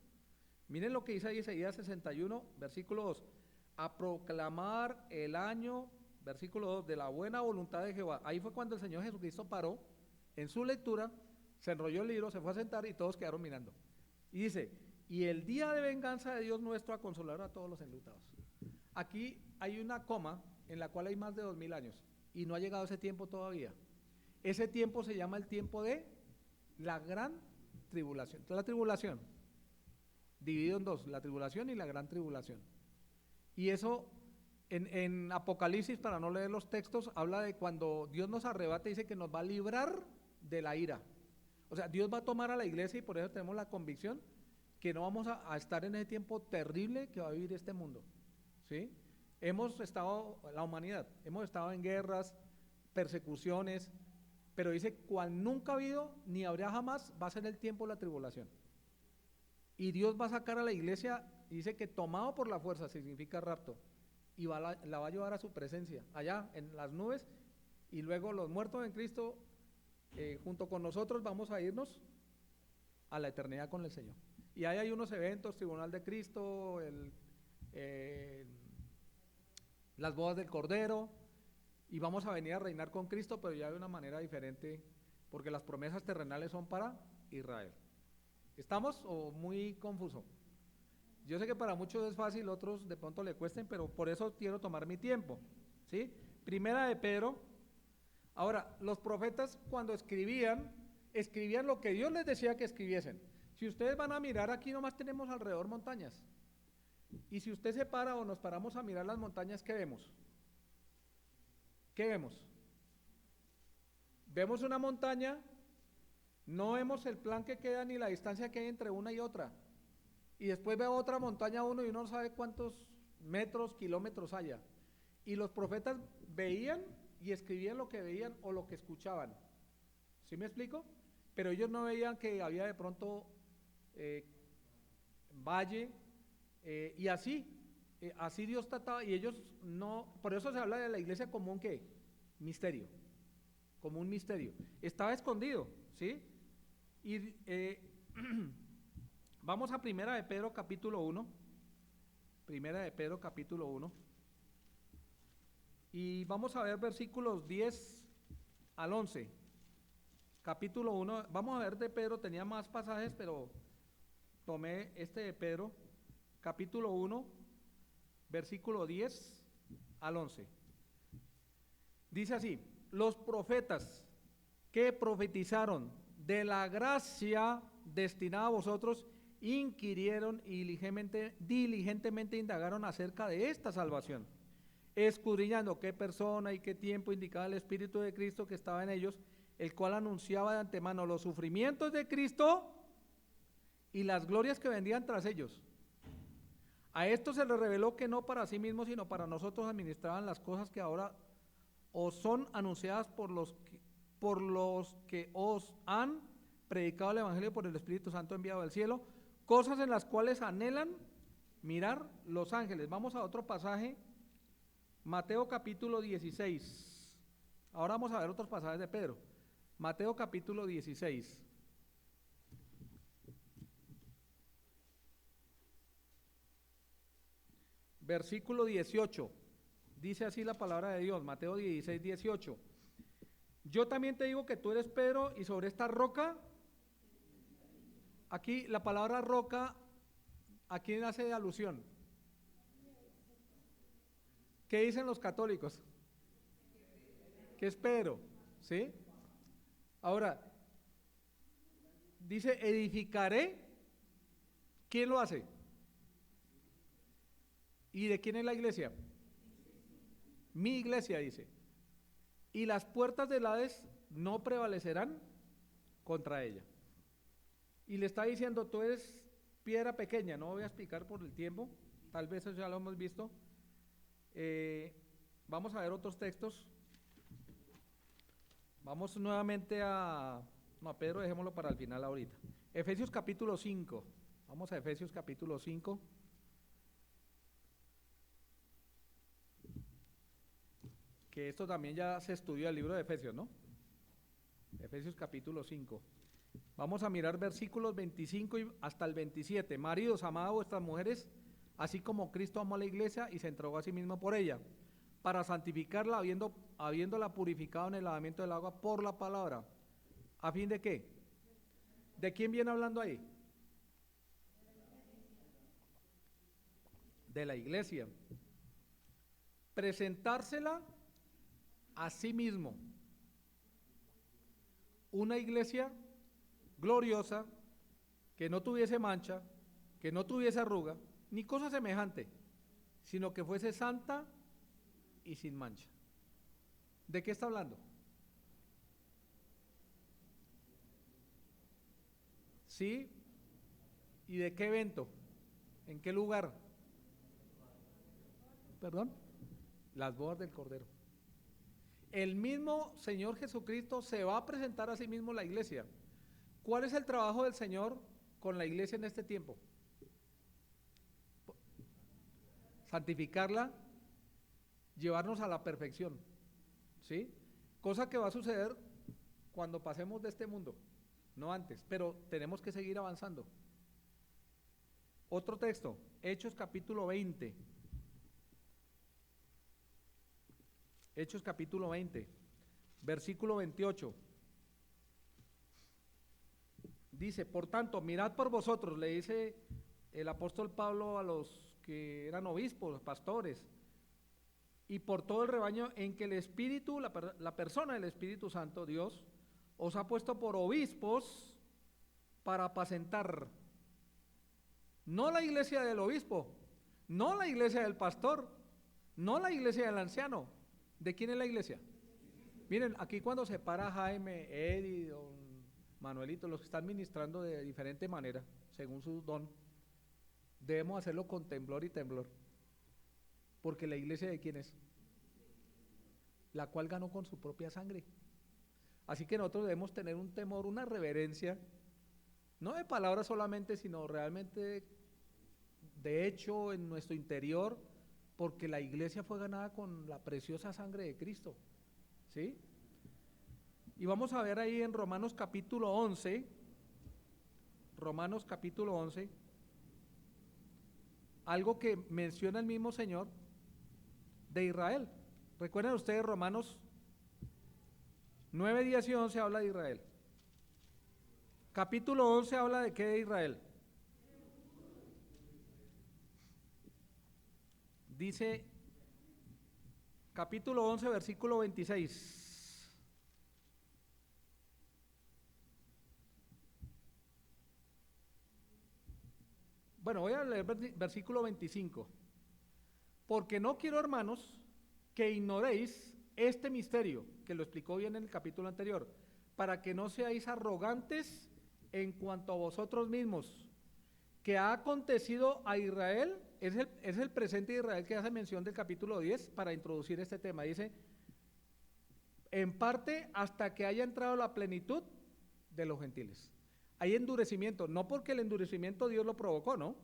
Miren lo que dice Isaías 61, versículo 2. A proclamar el año, versículo 2, de la buena voluntad de Jehová. Ahí fue cuando el Señor Jesucristo paró en su lectura, se enrolló el libro, se fue a sentar y todos quedaron mirando. Y dice, y el día de venganza de Dios nuestro a consolar a todos los enlutados. Aquí hay una coma en la cual hay más de 2000 años y no ha llegado ese tiempo todavía. Ese tiempo se llama el tiempo de la gran tribulación. Entonces, la tribulación, dividido en dos, la tribulación y la gran tribulación. Y eso en Apocalipsis, para no leer los textos, habla de cuando Dios nos arrebata y dice que nos va a librar de la ira. O sea, Dios va a tomar a la iglesia y por eso tenemos la convicción que no vamos a estar en ese tiempo terrible que va a vivir este mundo, ¿sí? Hemos estado, la humanidad, hemos estado en guerras, persecuciones, pero dice, cual nunca ha habido, ni habrá jamás, va a ser el tiempo de la tribulación. Y Dios va a sacar a la iglesia, dice que tomado por la fuerza, significa rapto, y la va a llevar a su presencia, allá en las nubes, y luego los muertos en Cristo, junto con nosotros, vamos a irnos a la eternidad con el Señor. Y ahí hay unos eventos, Tribunal de Cristo, las bodas del Cordero, y vamos a venir a reinar con Cristo, pero ya de una manera diferente, porque las promesas terrenales son para Israel. ¿Estamos o muy confuso? Yo sé que para muchos es fácil, otros de pronto le cuesten, pero por eso quiero tomar mi tiempo, ¿sí? Primera de Pedro. Ahora, los profetas cuando escribían lo que Dios les decía que escribiesen. Si ustedes van a mirar, aquí nomás tenemos alrededor montañas. Y si usted se para o nos paramos a mirar las montañas, ¿qué vemos? ¿Qué vemos? Vemos una montaña, no vemos el plan que queda ni la distancia que hay entre una y otra. Y después veo otra montaña uno y uno no sabe cuántos metros, kilómetros haya. Y los profetas veían y escribían lo que veían o lo que escuchaban. ¿Sí me explico? Pero ellos no veían que había de pronto valle y así Dios trataba, y ellos no, por eso se habla de la iglesia como un ¿qué? Misterio, como un misterio. Estaba escondido, ¿sí? Y vamos a Primera de Pedro capítulo 1, Primera de Pedro capítulo 1, y vamos a ver versículos 10 al 11, capítulo 1, vamos a ver de Pedro, tenía más pasajes, pero tomé este de Pedro, capítulo 1, versículo 10 al 11. Dice así: los profetas que profetizaron de la gracia destinada a vosotros, inquirieron y diligentemente indagaron acerca de esta salvación, escudriñando qué persona y qué tiempo indicaba el Espíritu de Cristo que estaba en ellos, el cual anunciaba de antemano los sufrimientos de Cristo y las glorias que vendrían tras ellos. A esto se les reveló que no para sí mismos, sino para nosotros administraban las cosas que ahora os son anunciadas por los que os han predicado el Evangelio por el Espíritu Santo enviado del cielo, cosas en las cuales anhelan mirar los ángeles. Vamos a otro pasaje, Mateo capítulo 16. Ahora vamos a ver otros pasajes de Pedro. Mateo capítulo 16. Versículo 18, dice así la palabra de Dios, Mateo 16, 18. Yo también te digo que tú eres Pedro, y sobre esta roca, aquí la palabra roca, ¿a quién hace alusión? ¿Qué dicen los católicos? Que es Pedro, ¿sí? Ahora, dice edificaré, ¿quién lo hace? ¿Y de quién es la iglesia? Mi iglesia, dice. Y las puertas del Hades no prevalecerán contra ella. Y le está diciendo, tú eres piedra pequeña, no voy a explicar por el tiempo, tal vez eso ya lo hemos visto. Vamos a ver otros textos. Vamos nuevamente no, a Pedro dejémoslo para el final ahorita. Efesios capítulo 5, vamos a Efesios capítulo 5. Que esto también ya se estudió el libro de Efesios, ¿no? Efesios capítulo 5. Vamos a mirar versículos 25 hasta el 27. Maridos, amad a vuestras mujeres, así como Cristo amó a la iglesia y se entregó a sí mismo por ella, para santificarla, habiéndola purificado en el lavamiento del agua por la palabra. ¿A fin de qué? ¿De quién viene hablando ahí? De la iglesia. Presentársela a sí mismo, una iglesia gloriosa, que no tuviese mancha, que no tuviese arruga, ni cosa semejante, sino que fuese santa y sin mancha. ¿De qué está hablando? Sí, ¿Y de qué evento? ¿En qué lugar? ¿Perdón? Las bodas del Cordero. El mismo Señor Jesucristo se va a presentar a sí mismo a la iglesia. ¿Cuál es el trabajo del Señor con la iglesia en este tiempo? Santificarla, llevarnos a la perfección, ¿sí? Cosa que va a suceder cuando pasemos de este mundo, no antes, pero tenemos que seguir avanzando. Otro texto, Hechos capítulo 20. Hechos capítulo 20, versículo 28. Dice, por tanto, mirad por vosotros, le dice el apóstol Pablo a los que eran obispos, pastores, y por todo el rebaño en que el Espíritu, la persona del Espíritu Santo, Dios, os ha puesto por obispos para apacentar. No la iglesia del obispo, no la iglesia del pastor, no la iglesia del anciano. ¿De quién es la iglesia? Miren, aquí cuando se para Jaime, Eddie, don Manuelito, los que están ministrando de diferente manera, según su don, debemos hacerlo con temblor y temblor. Porque la iglesia ¿de quién es? La cual ganó con su propia sangre. Así que nosotros debemos tener un temor, una reverencia, no de palabras solamente, sino realmente de hecho en nuestro interior, porque la iglesia fue ganada con la preciosa sangre de Cristo, ¿sí? Y vamos a ver ahí en Romanos capítulo 11, Romanos capítulo 11, algo que menciona el mismo Señor de Israel. Recuerden ustedes Romanos 9, 10 y 11 habla de Israel. Capítulo 11 habla de qué de Israel. Dice, capítulo 11, versículo 26. Bueno, voy a leer versículo 25. Porque no quiero, hermanos, que ignoréis este misterio, que lo explicó bien en el capítulo anterior, para que no seáis arrogantes en cuanto a vosotros mismos, que ha acontecido a Israel, es el presente de Israel que hace mención del capítulo 10 para introducir este tema. Dice, en parte hasta que haya entrado la plenitud de los gentiles. Hay endurecimiento, no porque el endurecimiento Dios lo provocó, ¿no?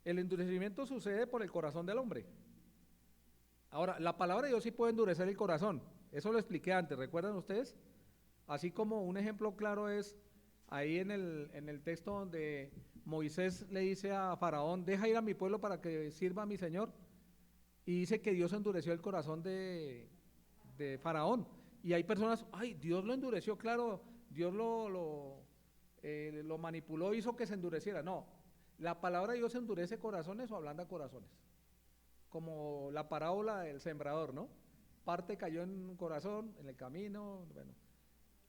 El endurecimiento sucede por el corazón del hombre. Ahora, la palabra de Dios sí puede endurecer el corazón, eso lo expliqué antes, ¿recuerdan ustedes? Así como un ejemplo claro es ahí en el texto donde Moisés le dice a Faraón, deja ir a mi pueblo para que sirva a mi Señor, y dice que Dios endureció el corazón de Faraón, y hay personas, ay, Dios lo endureció, claro, Dios lo manipuló, hizo que se endureciera. No, la palabra de Dios endurece corazones o ablanda corazones, como la parábola del sembrador, ¿no? Parte cayó en un corazón, en el camino, bueno.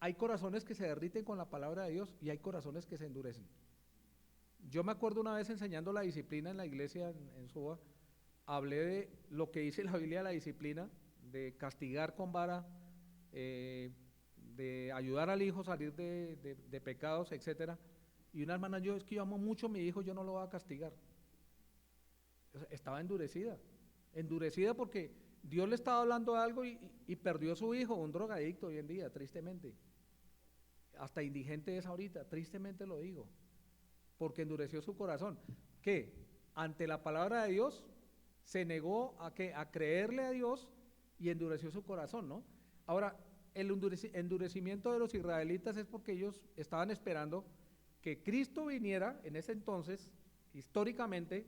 Hay corazones que se derriten con la palabra de Dios y hay corazones que se endurecen. Yo me acuerdo una vez enseñando la disciplina en la iglesia en Suba, hablé de lo que dice la Biblia de la disciplina, de castigar con vara, de ayudar al hijo a salir de pecados, etcétera. Y una hermana, yo es que yo amo mucho a mi hijo, yo no lo voy a castigar. Estaba endurecida porque Dios le estaba hablando algo y perdió a su hijo, un drogadicto hoy en día, tristemente. Hasta indigente es ahorita, tristemente lo digo, porque endureció su corazón. ¿Qué? Ante la palabra de Dios se negó a creerle a Dios y endureció su corazón, ¿no? Ahora, el endurecimiento de los israelitas es porque ellos estaban esperando que Cristo viniera en ese entonces, históricamente,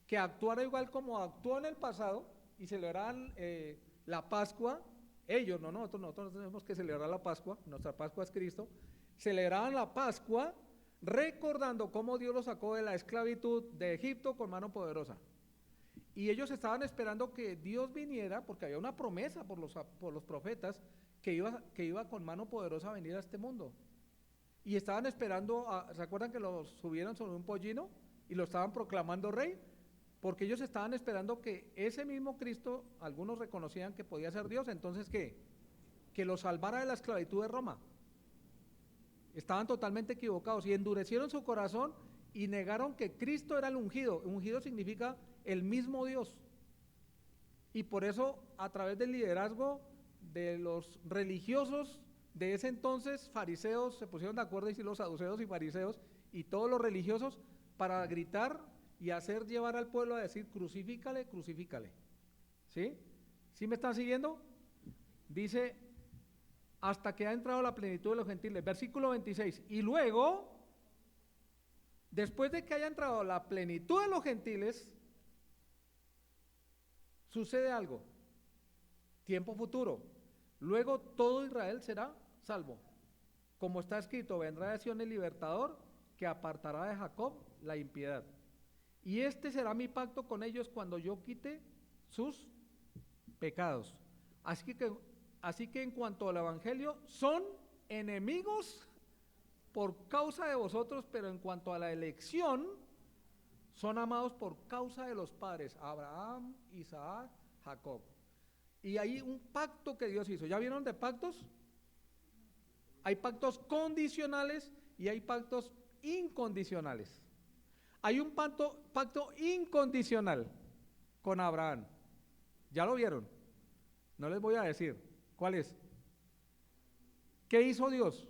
que actuara igual como actuó en el pasado y celebraran la Pascua, ellos, no nosotros tenemos que celebrar la Pascua, nuestra Pascua es Cristo, celebraban la Pascua recordando cómo Dios los sacó de la esclavitud de Egipto con mano poderosa. Y ellos estaban esperando que Dios viniera, porque había una promesa por los profetas, que iba con mano poderosa a venir a este mundo. Y estaban esperando, ¿se acuerdan que lo subieron sobre un pollino y lo estaban proclamando rey? Porque ellos estaban esperando que ese mismo Cristo, algunos reconocían que podía ser Dios, entonces ¿qué? Que los salvara de la esclavitud de Roma. Estaban totalmente equivocados y endurecieron su corazón y negaron que Cristo era el ungido. Ungido significa el mismo Dios. Y por eso, a través del liderazgo de los religiosos de ese entonces, fariseos, se pusieron de acuerdo, y si los saduceos y fariseos y todos los religiosos, para gritar y hacer llevar al pueblo a decir: crucifícale, crucifícale. ¿Sí? ¿Sí me están siguiendo? Dice: hasta que ha entrado la plenitud de los gentiles. Versículo 26. Y luego, después de que haya entrado la plenitud de los gentiles, sucede algo. Tiempo futuro. Luego todo Israel será salvo. Como está escrito: vendrá de Sion el libertador, que apartará de Jacob la impiedad. Y este será mi pacto con ellos cuando yo quite sus pecados. Así que en cuanto al evangelio, son enemigos por causa de vosotros, pero en cuanto a la elección, son amados por causa de los padres, Abraham, Isaac, Jacob. Y hay un pacto que Dios hizo. ¿Ya vieron de pactos? Hay pactos condicionales y hay pactos incondicionales. Hay un pacto incondicional con Abraham. ¿Ya lo vieron? No les voy a decir. ¿Cuál es? ¿Qué hizo Dios?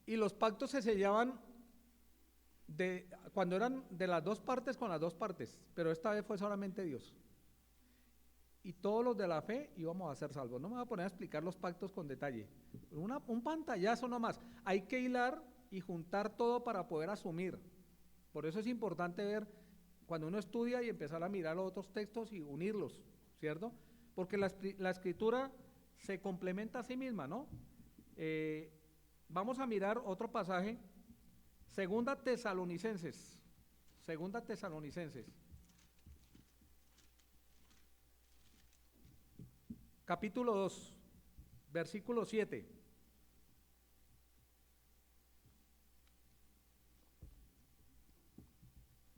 Y los pactos se sellaban cuando eran de las dos partes, con las dos partes, pero esta vez fue solamente Dios. Y todos los de la fe íbamos a ser salvos. No me voy a poner a explicar los pactos con detalle. Un pantallazo nomás. Hay que hilar y juntar todo para poder asumir. Por eso es importante ver cuando uno estudia y empezar a mirar los otros textos y unirlos, ¿cierto? Porque la escritura se complementa a sí misma, ¿no? Vamos a mirar otro pasaje, Segunda Tesalonicenses, capítulo 2, versículo 7.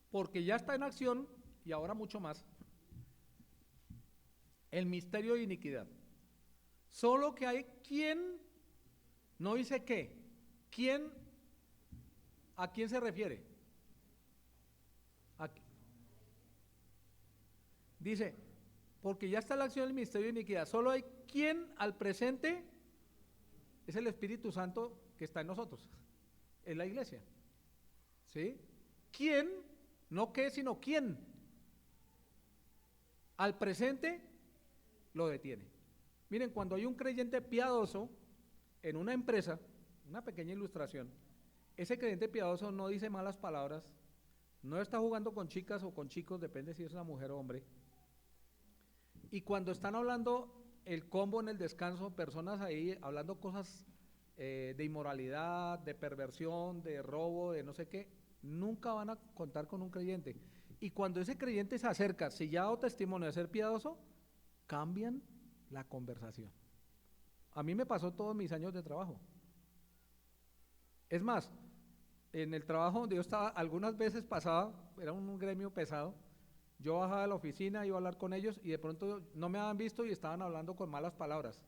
Porque ya está en acción, y ahora mucho más, el misterio de iniquidad. Solo que hay quien, no dice qué, quién, ¿a quién se refiere? Dice, porque ya está en la acción del misterio de iniquidad. Solo hay quien al presente es el Espíritu Santo que está en nosotros, es la iglesia. ¿Sí? ¿Quién? No qué, sino quién. Al presente lo detiene. Miren, cuando hay un creyente piadoso en una empresa, una pequeña ilustración, ese creyente piadoso no dice malas palabras, no está jugando con chicas o con chicos, depende si es una mujer o hombre. Y cuando están hablando el combo en el descanso, personas ahí hablando cosas de inmoralidad, de perversión, de robo, de no sé qué, nunca van a contar con un creyente. Y cuando ese creyente se acerca, si ya ha dado testimonio de ser piadoso, cambian la conversación. A mí me pasó todos mis años de trabajo. Es más, en el trabajo donde yo estaba, algunas veces pasaba, era un gremio pesado, yo bajaba de la oficina, iba a hablar con ellos y de pronto no me habían visto y estaban hablando con malas palabras.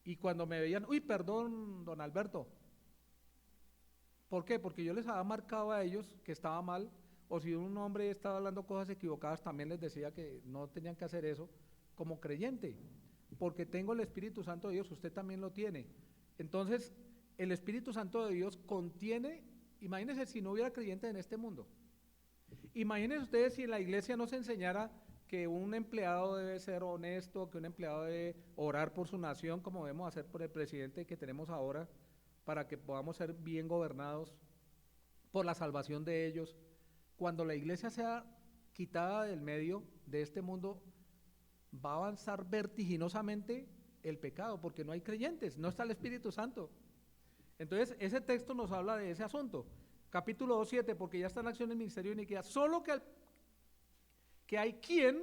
Y cuando me veían, uy, perdón, don Alberto. ¿Por qué? Porque yo les había marcado a ellos que estaba mal, o si un hombre estaba hablando cosas equivocadas, también les decía que no tenían que hacer eso como creyente, porque tengo el Espíritu Santo de Dios, usted también lo tiene. Entonces, el Espíritu Santo de Dios contiene, imagínense si no hubiera creyentes en este mundo. Imagínense ustedes si en la iglesia no se enseñara que un empleado debe ser honesto, que un empleado debe orar por su nación, como debemos hacer por el presidente que tenemos ahora, para que podamos ser bien gobernados, por la salvación de ellos. Cuando la iglesia sea quitada del medio de este mundo, va a avanzar vertiginosamente el pecado, porque no hay creyentes, no está el Espíritu Santo. Entonces, ese texto nos habla de ese asunto. Capítulo 2, 7, porque ya está en acción el ministerio de iniquidad, solo que hay quien,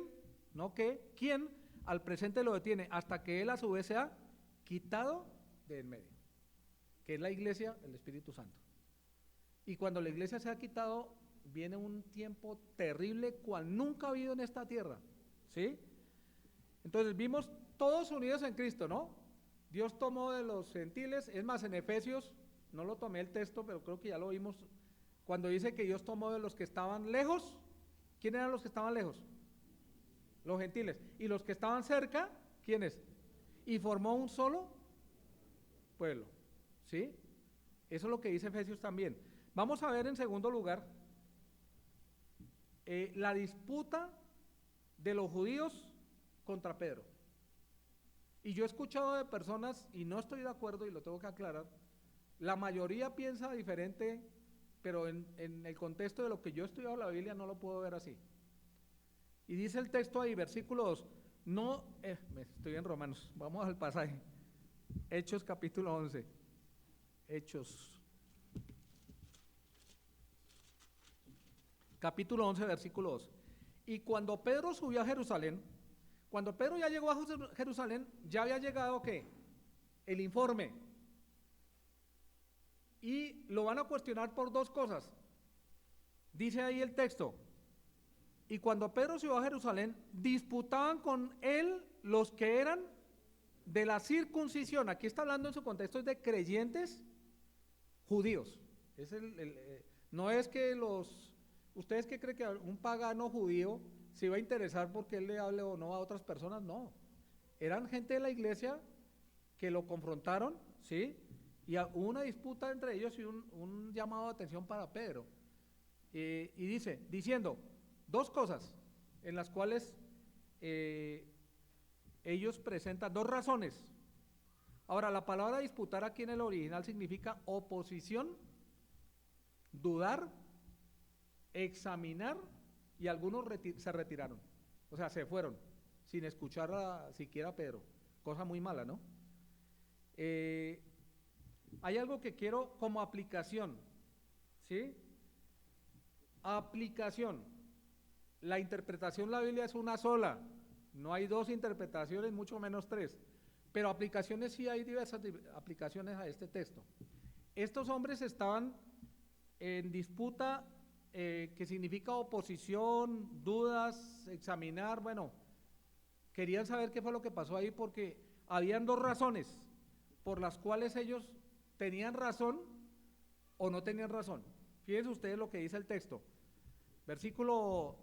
no que, quien al presente lo detiene, hasta que él a su vez sea quitado del medio, que es la iglesia, el Espíritu Santo. Y cuando la iglesia se ha quitado, viene un tiempo terrible cual nunca ha habido en esta tierra, ¿sí? Entonces vimos todos unidos en Cristo, ¿no? Dios tomó de los gentiles, es más, en Efesios, no lo tomé el texto, pero creo que ya lo vimos, cuando dice que Dios tomó de los que estaban lejos. ¿Quién eran los que estaban lejos? Los gentiles. ¿Y los que estaban cerca? ¿Quiénes? Y formó un solo pueblo, ¿sí? Eso es lo que dice Efesios también. Vamos a ver en segundo lugar la disputa de los judíos contra Pedro. Y yo he escuchado de personas, y no estoy de acuerdo y lo tengo que aclarar, la mayoría piensa diferente, pero en el contexto de lo que yo he estudiado la Biblia no lo puedo ver así. Y dice el texto ahí, versículo 2, no, estoy en Romanos, vamos al pasaje, Hechos capítulo 11, Hechos, capítulo 11, versículo 2. Y cuando Pedro subió a Jerusalén, cuando Pedro ya llegó a Jerusalén, ya había llegado, ¿qué? El informe. Y lo van a cuestionar por dos cosas. Dice ahí el texto, y cuando Pedro subió a Jerusalén, disputaban con él los que eran de la circuncisión. Aquí está hablando en su contexto de creyentes judíos. Es no es que ¿ustedes qué creen que un pagano judío se iba a interesar porque él le hable o no a otras personas? No. Eran gente de la iglesia que lo confrontaron, ¿sí? Y hubo una disputa entre ellos y un llamado de atención para Pedro. Y diciendo dos cosas en las cuales ellos presentan dos razones. Ahora, la palabra disputar aquí en el original significa oposición, dudar, examinar, y algunos se retiraron. O sea, se fueron sin escuchar siquiera a Pedro. Cosa muy mala, ¿no? Hay algo que quiero como aplicación, ¿sí? Aplicación. La interpretación de la Biblia es una sola, no hay dos interpretaciones, mucho menos tres, pero aplicaciones sí hay diversas aplicaciones a este texto. Estos hombres estaban en disputa, que significa oposición, dudas, examinar, bueno, querían saber qué fue lo que pasó ahí porque habían dos razones por las cuales ellos tenían razón o no tenían razón. Fíjense ustedes lo que dice el texto. Versículo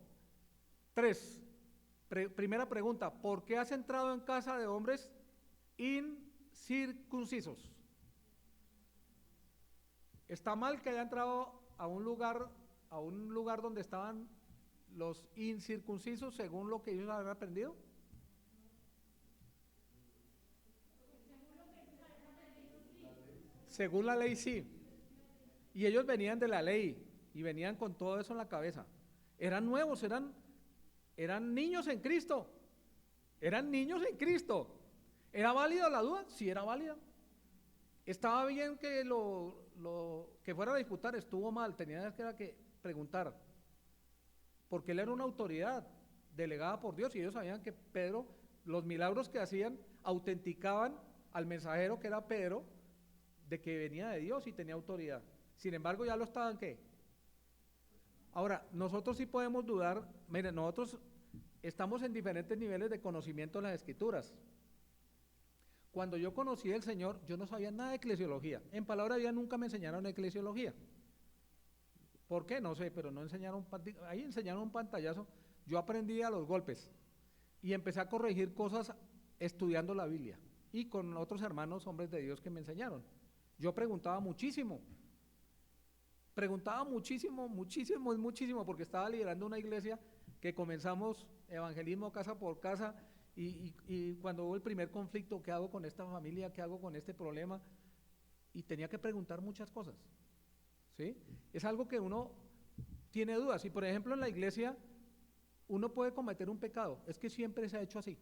3, primera pregunta, ¿por qué has entrado en casa de hombres incircuncisos? ¿Está mal que haya entrado a un lugar donde estaban los incircuncisos según lo que ellos habían aprendido? Según la ley sí. Y ellos venían de la ley y venían con todo eso en la cabeza. Eran nuevos, eran niños en Cristo. Eran niños en Cristo. ¿Era válida la duda? Sí, era válida. Estaba bien que que fuera a disputar, estuvo mal, tenía que preguntar. Porque él era una autoridad delegada por Dios y ellos sabían que Pedro, los milagros que hacían, autenticaban al mensajero que era Pedro, de que venía de Dios y tenía autoridad. Sin embargo, ya lo estaban, ¿qué? Ahora, nosotros sí podemos dudar. Miren, nosotros estamos en diferentes niveles de conocimiento de las Escrituras. Cuando yo conocí al Señor, yo no sabía nada de eclesiología. En palabra de vida nunca me enseñaron eclesiología. ¿Por qué? No sé, pero no enseñaron, ahí enseñaron un pantallazo. Yo aprendí a los golpes y empecé a corregir cosas estudiando la Biblia y con otros hermanos, hombres de Dios que me enseñaron. Yo preguntaba muchísimo, porque estaba liderando una iglesia que comenzamos evangelismo casa por casa y cuando hubo el primer conflicto, ¿qué hago con esta familia? ¿Qué hago con este problema? Y tenía que preguntar muchas cosas, ¿sí? Es algo que uno tiene dudas y por ejemplo en la iglesia uno puede cometer un pecado, es que siempre se ha hecho así.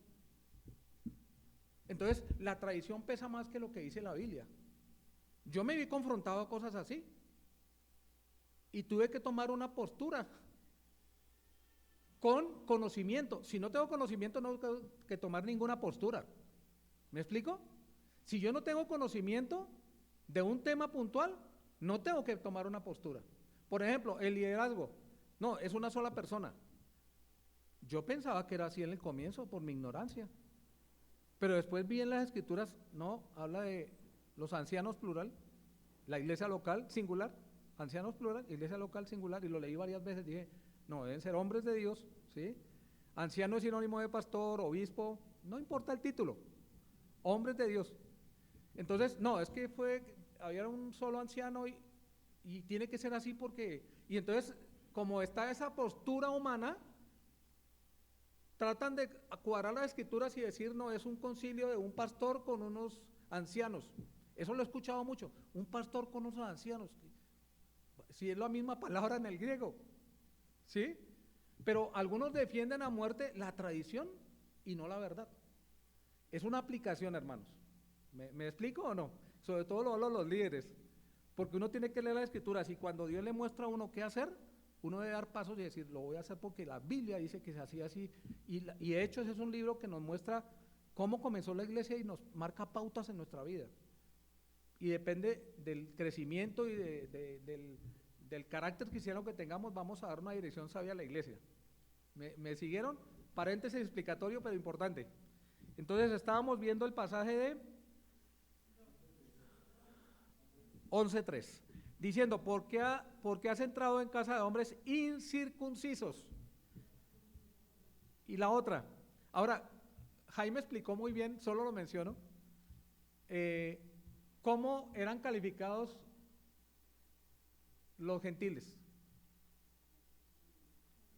Entonces la tradición pesa más que lo que dice la Biblia. Yo me vi confrontado a cosas así y tuve que tomar una postura con conocimiento. Si no tengo conocimiento no tengo que tomar ninguna postura. ¿Me explico? Si yo no tengo conocimiento de un tema puntual, no tengo que tomar una postura. Por ejemplo, el liderazgo, no, es una sola persona. Yo pensaba que era así en el comienzo por mi ignorancia. Pero después vi en las escrituras, no, habla de los ancianos plural, la iglesia local singular, ancianos plural, iglesia local singular, y lo leí varias veces, dije, no, deben ser hombres de Dios, ¿sí? Anciano es sinónimo de pastor, obispo, no importa el título, hombres de Dios. Entonces, no, es que había un solo anciano y tiene que ser así porque, y entonces, como está esa postura humana, tratan de cuadrar las escrituras y decir, no, es un concilio de un pastor con unos ancianos. Eso lo he escuchado mucho, un pastor con unos ancianos. Si es la misma palabra en el griego, ¿sí? Pero algunos defienden a muerte la tradición y no la verdad. Es una aplicación, hermanos. ¿Me explico o no? Sobre todo lo hablo a los líderes, porque uno tiene que leer las escrituras y cuando Dios le muestra a uno qué hacer, uno debe dar pasos y decir, lo voy a hacer porque la Biblia dice que se hacía así. Y Hechos es un libro que nos muestra cómo comenzó la iglesia y nos marca pautas en nuestra vida. Y depende del crecimiento y del carácter cristiano que tengamos, vamos a dar una dirección sabia a la iglesia. ¿Me siguieron? Paréntesis explicatorio, pero importante. Entonces estábamos viendo el pasaje de 11:3, diciendo, ¿por qué has entrado en casa de hombres incircuncisos? Y la otra, ahora, Jaime explicó muy bien, solo lo menciono, cómo eran calificados los gentiles.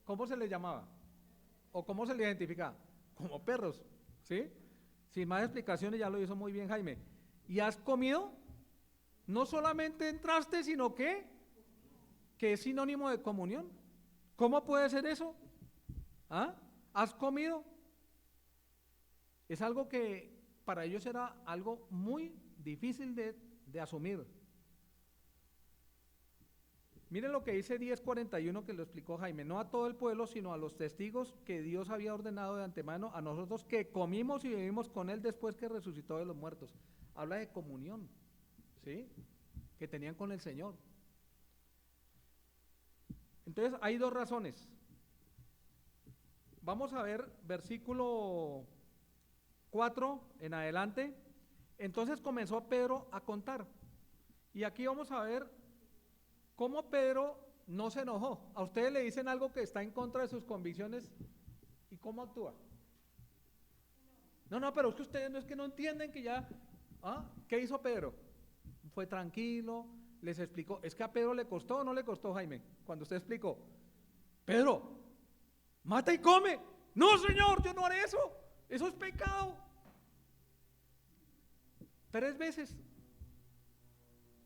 ¿Cómo se les llamaba? ¿O cómo se les identificaba? Como perros, ¿sí? Sin más explicaciones, ya lo hizo muy bien Jaime. ¿Y has comido? No solamente entraste, sino que es sinónimo de comunión. ¿Cómo puede ser eso? ¿Ah? ¿Has comido? Es algo que para ellos era algo muy difícil de asumir. Miren lo que dice 10:41 que lo explicó Jaime, no a todo el pueblo, sino a los testigos que Dios había ordenado de antemano, a nosotros que comimos y vivimos con Él después que resucitó de los muertos. Habla de comunión, ¿sí? Que tenían con el Señor. Entonces hay dos razones. Vamos a ver versículo 4 en adelante. Entonces comenzó Pedro a contar. Y aquí vamos a ver cómo Pedro no se enojó. A ustedes le dicen algo que está en contra de sus convicciones y cómo actúa. No, pero es que ustedes no es que no entienden que ya, ¿qué hizo Pedro? Fue tranquilo, les explicó. Es que a Pedro le costó o no le costó, Jaime, cuando usted explicó, Pedro, mata y come. No, Señor, yo no haré eso. Eso es pecado. 3 veces.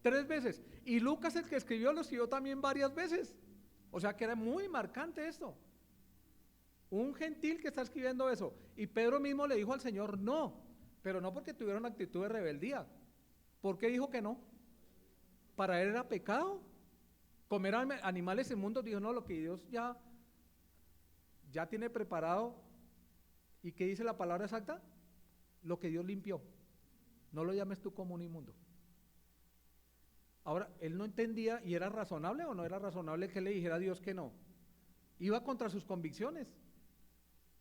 3 veces. Y Lucas, el que escribió, lo escribió también varias veces. O sea que era muy marcante esto. Un gentil que está escribiendo eso. Y Pedro mismo le dijo al Señor no, pero no porque tuviera una actitud de rebeldía. ¿Por qué dijo que no? Para él era pecado. Comer animales inmundos, dijo no, lo que Dios ya tiene preparado. ¿Y qué dice la palabra exacta? Lo que Dios limpió. No lo llames tú como un inmundo. Ahora, él no entendía, y era razonable o no era razonable que le dijera a Dios que no. Iba contra sus convicciones.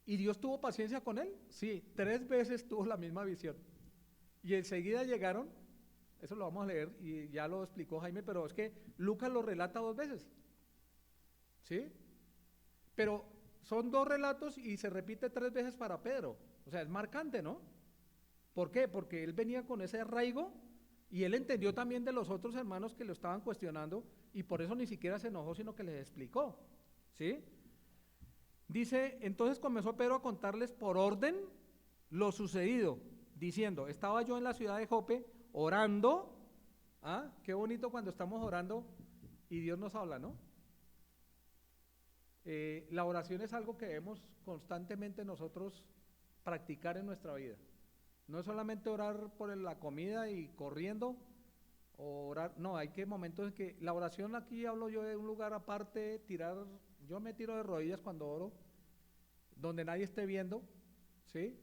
¿Y Dios tuvo paciencia con él? Sí, 3 veces tuvo la misma visión. Y enseguida llegaron, eso lo vamos a leer y ya lo explicó Jaime, pero es que Lucas lo relata 2 veces. ¿Sí? Pero son 2 relatos y se repite 3 veces para Pedro. O sea, es marcante, ¿no? ¿Por qué? Porque él venía con ese arraigo y él entendió también de los otros hermanos que lo estaban cuestionando y por eso ni siquiera se enojó, sino que les explicó. ¿Sí? Dice, entonces comenzó Pedro a contarles por orden lo sucedido, diciendo, estaba yo en la ciudad de Jope orando. Qué bonito cuando estamos orando y Dios nos habla, ¿no? La oración es algo que debemos constantemente nosotros practicar en nuestra vida. No es solamente orar por la comida y corriendo, o orar, no, hay que momentos en que la oración, aquí hablo yo de un lugar aparte, yo me tiro de rodillas cuando oro, donde nadie esté viendo, ¿sí?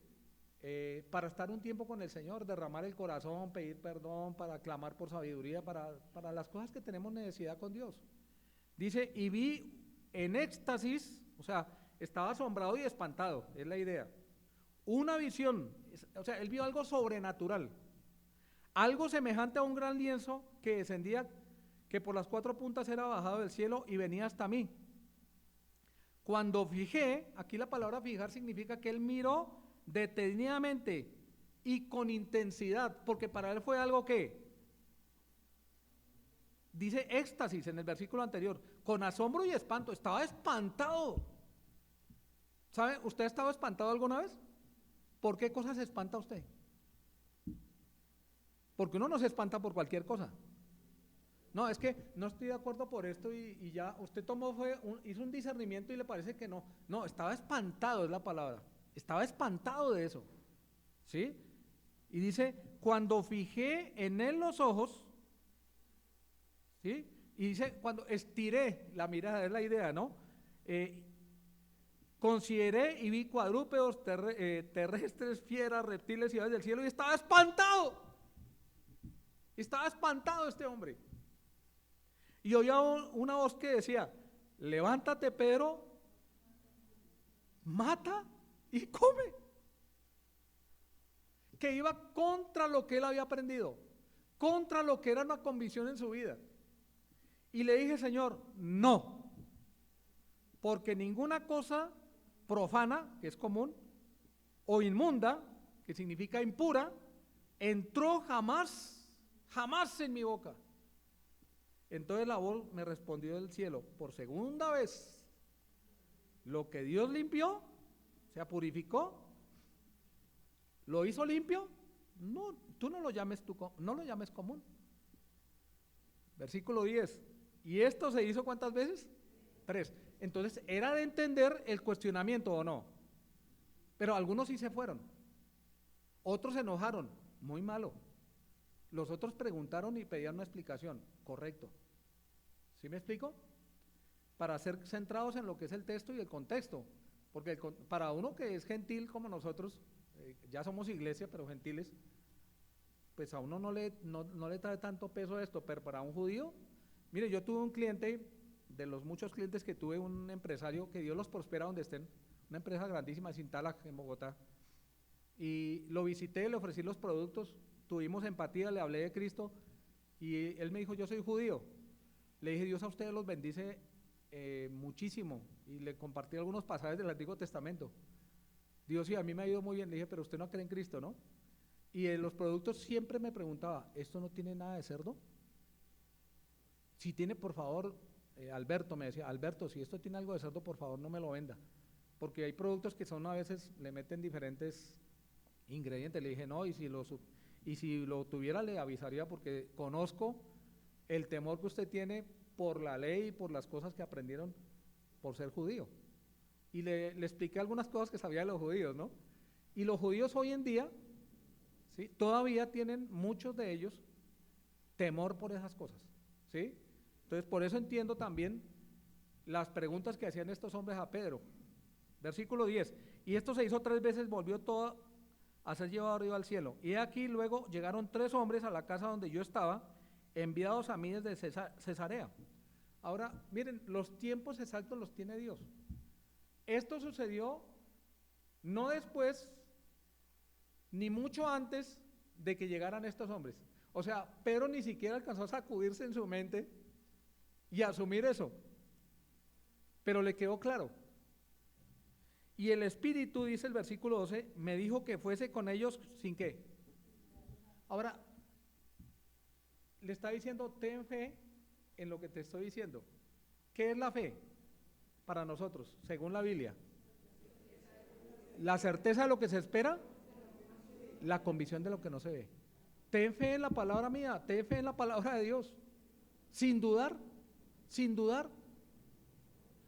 Para estar un tiempo con el Señor, derramar el corazón, pedir perdón, para clamar por sabiduría, para las cosas que tenemos necesidad con Dios. Dice, y vi en éxtasis, o sea, estaba asombrado y espantado, es la idea, una visión, o sea, él vio algo sobrenatural, algo semejante a un gran lienzo que descendía, que por las 4 puntas era bajado del cielo y venía hasta mí. Cuando fijé, aquí la palabra fijar significa que él miró detenidamente y con intensidad, porque para él fue algo que dice éxtasis en el versículo anterior, con asombro y espanto, estaba espantado. ¿Sabe? ¿Usted ha estado espantado alguna vez? ¿Por qué cosas se espanta usted? Porque uno no se espanta por cualquier cosa. No, es que no estoy de acuerdo por esto y ya usted hizo un discernimiento y le parece que no. No, estaba espantado es la palabra. Estaba espantado de eso. ¿Sí? Y dice, cuando fijé en él los ojos, ¿sí? Y dice, cuando estiré la mirada, es la idea, ¿no? Consideré y vi cuadrúpedos, terrestres, fieras, reptiles y aves del cielo y estaba espantado. Estaba espantado este hombre. Y oía una voz que decía, levántate Pedro, mata y come. Que iba contra lo que él había aprendido, contra lo que era una convicción en su vida. Y le dije, Señor, no, porque ninguna cosa profana, que es común, o inmunda, que significa impura, entró jamás en mi boca. Entonces la voz me respondió del cielo, por segunda vez, lo que Dios limpió, o sea, purificó, lo hizo limpio, no, tú no lo llames común. Versículo 10, ¿y esto se hizo cuántas veces? 3. Entonces era de entender el cuestionamiento o no, pero algunos sí se fueron, otros se enojaron, muy malo. Los otros preguntaron y pedían una explicación, correcto. ¿Sí me explico? Para ser centrados en lo que es el texto y el contexto, porque para uno que es gentil como nosotros, ya somos iglesia, pero gentiles, pues a uno no le trae tanto peso esto, pero para un judío, mire, yo tuve un cliente, de los muchos clientes que tuve, un empresario, que Dios los prospera donde estén, una empresa grandísima, Sintalac, en Bogotá, y lo visité, le ofrecí los productos, tuvimos empatía, le hablé de Cristo, y él me dijo, yo soy judío. Le dije, Dios a ustedes los bendice muchísimo, y le compartí algunos pasajes del Antiguo Testamento. Dios, sí, a mí me ha ido muy bien. Le dije, pero usted no cree en Cristo, ¿no? Y en los productos siempre me preguntaba, ¿esto no tiene nada de cerdo? Si tiene, por favor, Alberto me decía, Alberto, si esto tiene algo de cerdo, por favor no me lo venda, porque hay productos que son a veces, le meten diferentes ingredientes. Le dije, no, y si lo tuviera le avisaría, porque conozco el temor que usted tiene por la ley y por las cosas que aprendieron por ser judío. Y le expliqué algunas cosas que sabía de los judíos, ¿no? Y los judíos hoy en día, ¿sí?, todavía tienen, muchos de ellos, temor por esas cosas, ¿sí? Entonces, por eso entiendo también las preguntas que hacían estos hombres a Pedro. Versículo 10, y esto se hizo 3 veces, volvió todo a ser llevado arriba al cielo. Y aquí luego llegaron 3 hombres a la casa donde yo estaba, enviados a mí desde Cesarea. Ahora, miren, los tiempos exactos los tiene Dios. Esto sucedió no después, ni mucho antes de que llegaran estos hombres. O sea, Pedro ni siquiera alcanzó a sacudirse en su mente y asumir eso, pero le quedó claro. Y el Espíritu, dice el versículo 12, me dijo que fuese con ellos sin qué. Ahora, le está diciendo, ten fe en lo que te estoy diciendo. ¿Qué es la fe para nosotros, según la Biblia? La certeza de lo que se espera, la convicción de lo que no se ve. Ten fe en la palabra mía, ten fe en la palabra de Dios, sin dudar, sin dudar.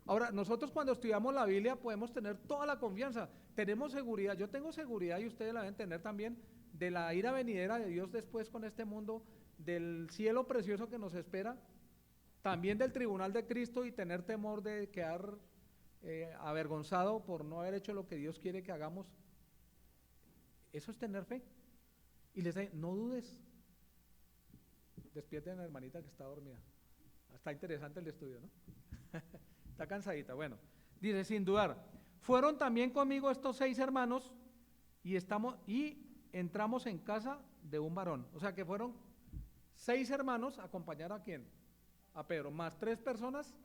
Ahora, nosotros cuando estudiamos la Biblia podemos tener toda la confianza, tenemos seguridad, yo tengo seguridad y ustedes la deben tener también, de la ira venidera de Dios después con este mundo, del cielo precioso que nos espera, también del tribunal de Cristo, y tener temor de quedar avergonzado por no haber hecho lo que Dios quiere que hagamos. Eso es tener fe. Y les dice, no dudes. Despierten a la hermanita que está dormida. Está interesante el estudio, ¿no? Está cansadita. Bueno, dice, sin dudar. Fueron también conmigo estos 6 hermanos y entramos en casa de un varón. O sea que fueron 6 hermanos a acompañar a quién, a Pedro, más 3 personas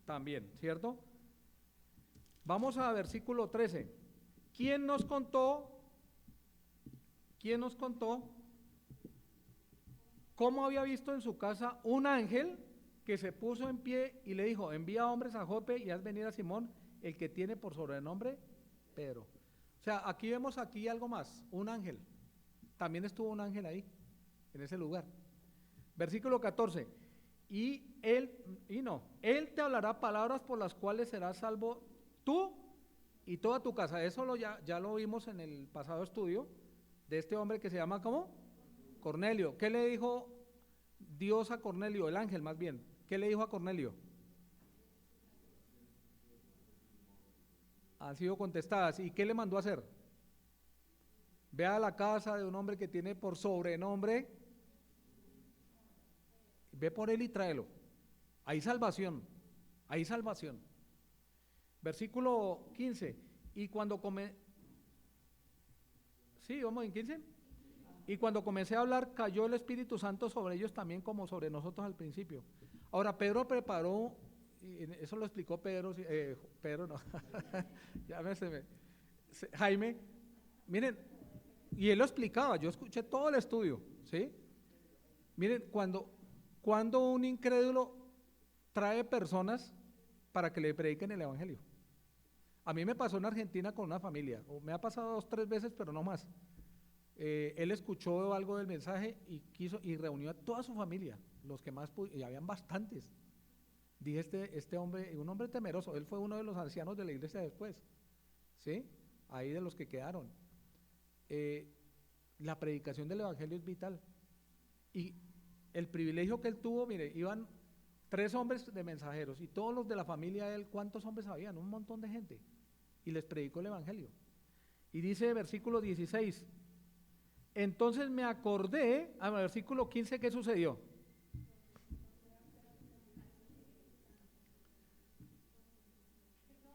también, ¿cierto? Vamos a versículo 13. ¿Quién nos contó cómo había visto en su casa un ángel que se puso en pie y le dijo: envía hombres a Jope y haz venir a Simón, el que tiene por sobrenombre Pedro? O sea, aquí vemos algo más, un ángel. También estuvo un ángel ahí, en ese lugar. Versículo 14. Él te hablará palabras por las cuales serás salvo tú y toda tu casa. Eso ya lo vimos en el pasado estudio de este hombre que se llama ¿cómo? Cornelio. ¿Qué le dijo Dios a Cornelio? El ángel más bien. ¿Qué le dijo a Cornelio? Han sido contestadas. ¿Y qué le mandó a hacer? Ve a la casa de un hombre que tiene por sobrenombre, ve por él y tráelo. Hay salvación, hay salvación. Versículo 15. Y cuando vamos en 15. Y cuando comencé a hablar, cayó el Espíritu Santo sobre ellos también, como sobre nosotros al principio. Ahora, Pedro preparó, y eso lo explicó Pedro no, Jaime, miren, y él lo explicaba, yo escuché todo el estudio, ¿sí? Miren, cuando un incrédulo trae personas para que le prediquen el evangelio. A mí me pasó en Argentina con una familia, o me ha pasado 2, 3 veces, pero no más. Él escuchó algo del mensaje y reunió a toda su familia, los que más y habían bastantes. Dije, este hombre, un hombre temeroso, él fue uno de los ancianos de la iglesia después, ¿sí? Ahí de los que quedaron. La predicación del evangelio es vital. Y el privilegio que él tuvo, mire, iban 3 hombres de mensajeros y todos los de la familia de él, ¿cuántos hombres habían? Un montón de gente. Y les predicó el evangelio. Y dice versículo 16, entonces me acordé, versículo 15, ¿qué sucedió?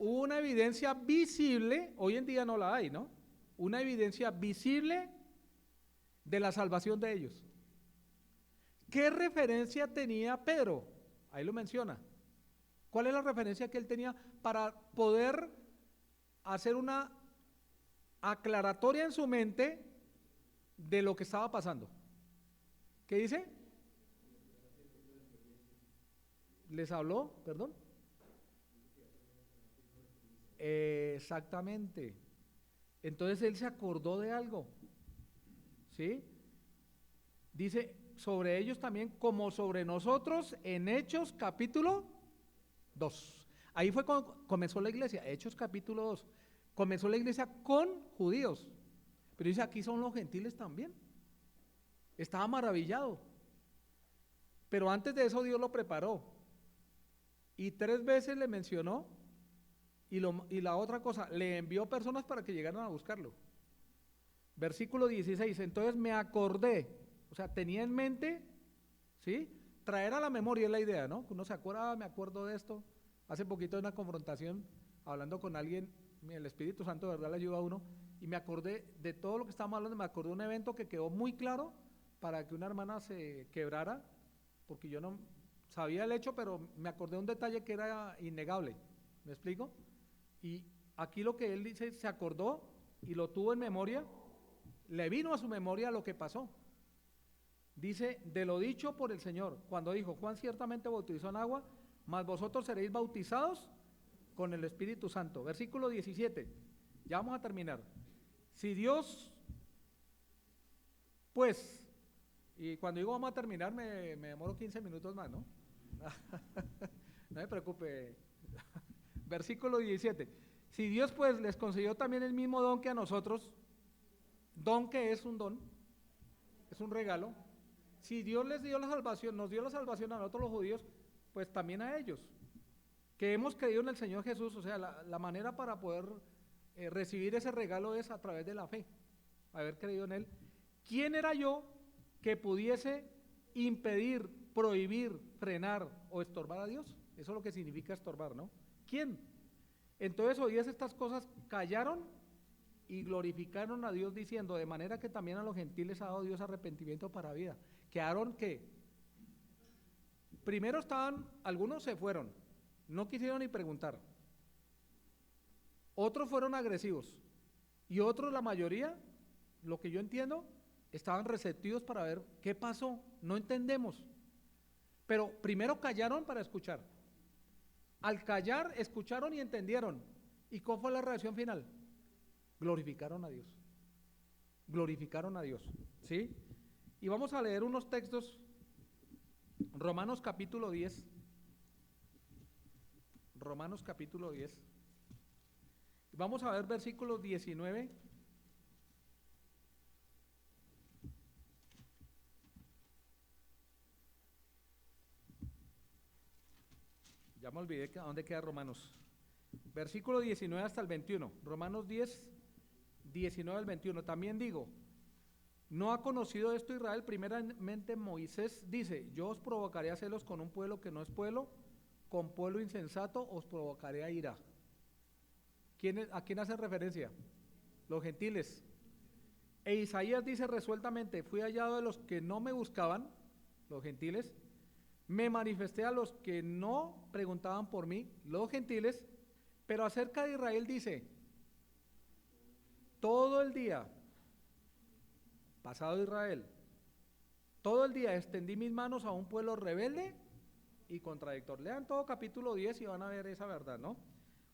Hubo una evidencia visible, hoy en día no la hay, ¿no? Una evidencia visible de la salvación de ellos. ¿Qué referencia tenía Pedro? Ahí lo menciona. ¿Cuál es la referencia que él tenía para poder hacer una aclaratoria en su mente de lo que estaba pasando? ¿Qué dice? ¿Les habló? Perdón. Exactamente. Entonces él se acordó de algo, ¿sí? Dice sobre ellos también como sobre nosotros en Hechos capítulo 2. Ahí fue cuando comenzó la iglesia, Hechos capítulo 2. Comenzó la iglesia con judíos, pero dice aquí son los gentiles también. Estaba maravillado. Pero antes de eso Dios lo preparó. Y 3 veces le mencionó. Y la otra cosa, le envió personas para que llegaran a buscarlo. Versículo 16, entonces me acordé, o sea, tenía en mente, ¿sí? Traer a la memoria es la idea, ¿no? Uno se acuerda, me acuerdo de esto. Hace poquito de una confrontación, hablando con alguien, el Espíritu Santo de verdad le ayuda a uno, y me acordé de todo lo que estábamos hablando, me acordé de un evento que quedó muy claro para que una hermana se quebrara, porque yo no sabía el hecho, pero me acordé de un detalle que era innegable. ¿Me explico? Y aquí lo que él dice, se acordó y lo tuvo en memoria, le vino a su memoria lo que pasó. Dice, de lo dicho por el Señor, cuando dijo, Juan ciertamente bautizó en agua, mas vosotros seréis bautizados con el Espíritu Santo. Versículo 17, ya vamos a terminar. Si Dios, pues, y cuando digo vamos a terminar me demoro 15 minutos más, ¿no? No me preocupe. Versículo 17, si Dios pues les concedió también el mismo don que a nosotros, don que es un don, es un regalo, si Dios les dio la salvación, nos dio la salvación a nosotros los judíos, pues también a ellos, que hemos creído en el Señor Jesús, o sea, la manera para poder recibir ese regalo es a través de la fe, haber creído en Él. ¿Quién era yo que pudiese impedir, prohibir, frenar o estorbar a Dios? Eso es lo que significa estorbar, ¿no? ¿Quién? Entonces oídas estas cosas, callaron y glorificaron a Dios diciendo, de manera que también a los gentiles ha dado Dios arrepentimiento para vida. Quedaron que, primero estaban, algunos se fueron, no quisieron ni preguntar. Otros fueron agresivos y otros, la mayoría, lo que yo entiendo, estaban receptivos para ver qué pasó, no entendemos. Pero primero callaron para escuchar. Al callar, escucharon y entendieron. ¿Y cuál fue la reacción final? Glorificaron a Dios. Glorificaron a Dios. ¿Sí? Y vamos a leer unos textos. Romanos capítulo 10. Romanos capítulo 10. Vamos a ver versículos 19. Ya me olvidé a dónde queda Romanos. Versículo 19 hasta el 21. Romanos 10, 19 al 21. También digo, ¿no ha conocido esto Israel? Primeramente Moisés dice, yo os provocaré a celos con un pueblo que no es pueblo, con pueblo insensato os provocaré a ira. ¿A quién hace referencia? Los gentiles. E Isaías dice resueltamente, fui hallado de los que no me buscaban, los gentiles, me manifesté a los que no preguntaban por mí, los gentiles, pero acerca de Israel dice, todo el día, pasado Israel, todo el día extendí mis manos a un pueblo rebelde y contradictor. Lean todo capítulo 10 y van a ver esa verdad, ¿no?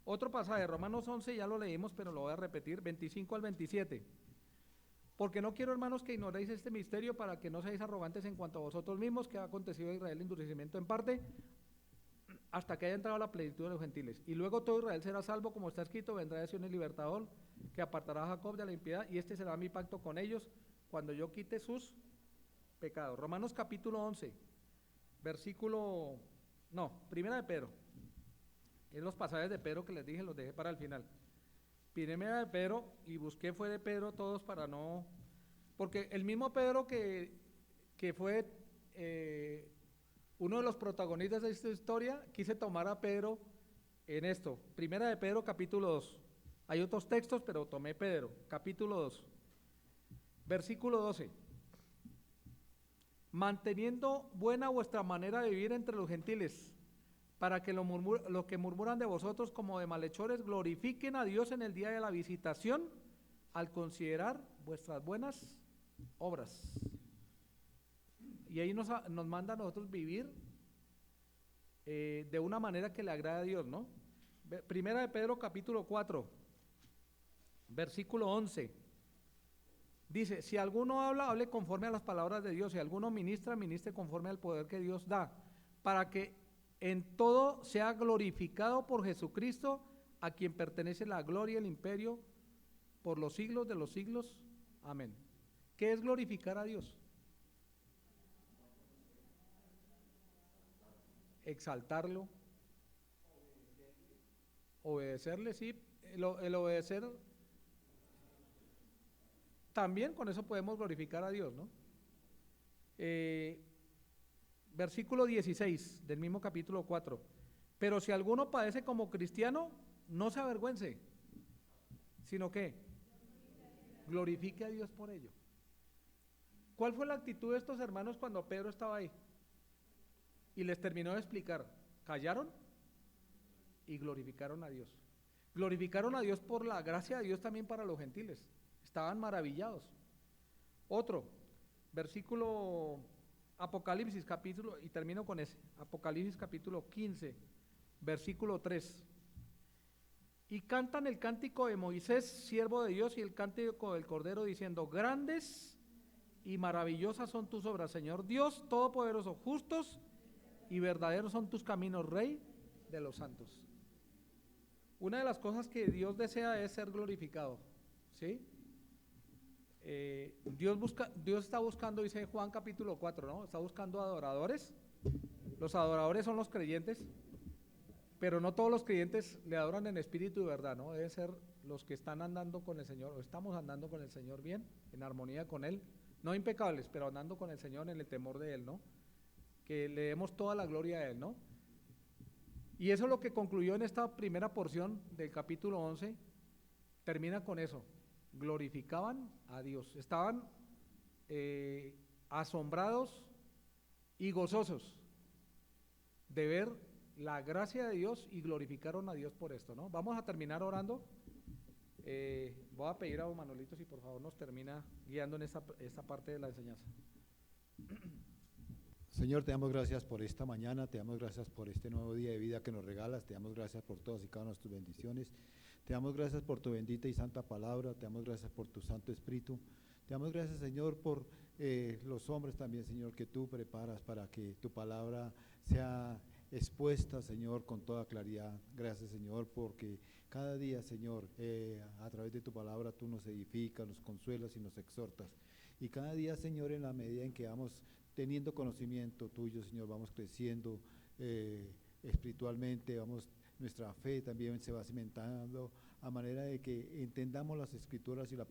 Otro pasaje, Romanos 11, ya lo leímos, pero lo voy a repetir, 25 al 27. Porque no quiero, hermanos, que ignoréis este misterio para que no seáis arrogantes en cuanto a vosotros mismos, que ha acontecido a Israel endurecimiento en parte, hasta que haya entrado la plenitud de los gentiles. Y luego todo Israel será salvo, como está escrito, vendrá de Sion el libertador, que apartará a Jacob de la impiedad, y este será mi pacto con ellos, cuando yo quite sus pecados. Romanos capítulo 11, primera de Pedro. Es los pasajes de Pedro que les dije, los dejé para el final. Primera de Pedro, y busqué fue de Pedro todos para no... Porque el mismo Pedro que fue uno de los protagonistas de esta historia, quise tomar a Pedro en esto. Primera de Pedro, capítulo 2. Hay otros textos, pero tomé Pedro, capítulo 2. Versículo 12. Manteniendo buena vuestra manera de vivir entre los gentiles, para que los que murmuran de vosotros como de malhechores glorifiquen a Dios en el día de la visitación al considerar vuestras buenas obras. Y ahí nos manda a nosotros vivir de una manera que le agrade a Dios, ¿no? Primera de Pedro capítulo 4, versículo 11. Dice, si alguno habla, hable conforme a las palabras de Dios, si alguno ministra, ministre conforme al poder que Dios da, para que en todo sea glorificado por Jesucristo, a quien pertenece la gloria y el imperio por los siglos de los siglos. Amén. ¿Qué es glorificar a Dios? Exaltarlo, obedecerle, sí. El obedecer, también con eso podemos glorificar a Dios, ¿no? Versículo 16 del mismo capítulo 4. Pero si alguno padece como cristiano, no se avergüence, sino que glorifique a Dios por ello. ¿Cuál fue la actitud de estos hermanos cuando Pedro estaba ahí? Y les terminó de explicar. Callaron y glorificaron a Dios. Glorificaron a Dios por la gracia de Dios también para los gentiles. Estaban maravillados. Otro, versículo Apocalipsis capítulo, y termino con ese, Apocalipsis capítulo 15, versículo 3. Y cantan el cántico de Moisés, siervo de Dios, y el cántico del Cordero, diciendo, grandes y maravillosas son tus obras, Señor Dios Todopoderoso, justos y verdaderos son tus caminos, Rey de los santos. Una de las cosas que Dios desea es ser glorificado, ¿sí? Dios está buscando, dice Juan capítulo 4, ¿no? Está buscando adoradores. Los adoradores son los creyentes, pero no todos los creyentes le adoran en espíritu y verdad, ¿no? Deben ser los que están andando con el Señor, o estamos andando con el Señor bien, en armonía con Él, no impecables, pero andando con el Señor en el temor de Él, ¿no? Que le demos toda la gloria a Él, ¿no? Y eso es lo que concluyó en esta primera porción del capítulo 11, termina con eso. glorificaban a Dios, estaban asombrados y gozosos de ver la gracia de Dios y glorificaron a Dios por esto, ¿no? Vamos a terminar orando. Voy a pedir a don Manolito si por favor nos termina guiando en esta parte de la enseñanza. Señor, te damos gracias por esta mañana, te damos gracias por este nuevo día de vida que nos regalas, te damos gracias por todas y cada una de tus bendiciones, te damos gracias por tu bendita y santa palabra, te damos gracias por tu Santo Espíritu, te damos gracias, Señor, por los hombres también, Señor, que tú preparas para que tu palabra sea expuesta, Señor, con toda claridad. Gracias, Señor, porque cada día, Señor, a través de tu palabra tú nos edificas, nos consuelas y nos exhortas. Y cada día, Señor, en la medida en que vamos teniendo conocimiento tuyo, Señor, vamos creciendo espiritualmente, nuestra fe también se va cimentando a manera de que entendamos las Escrituras y la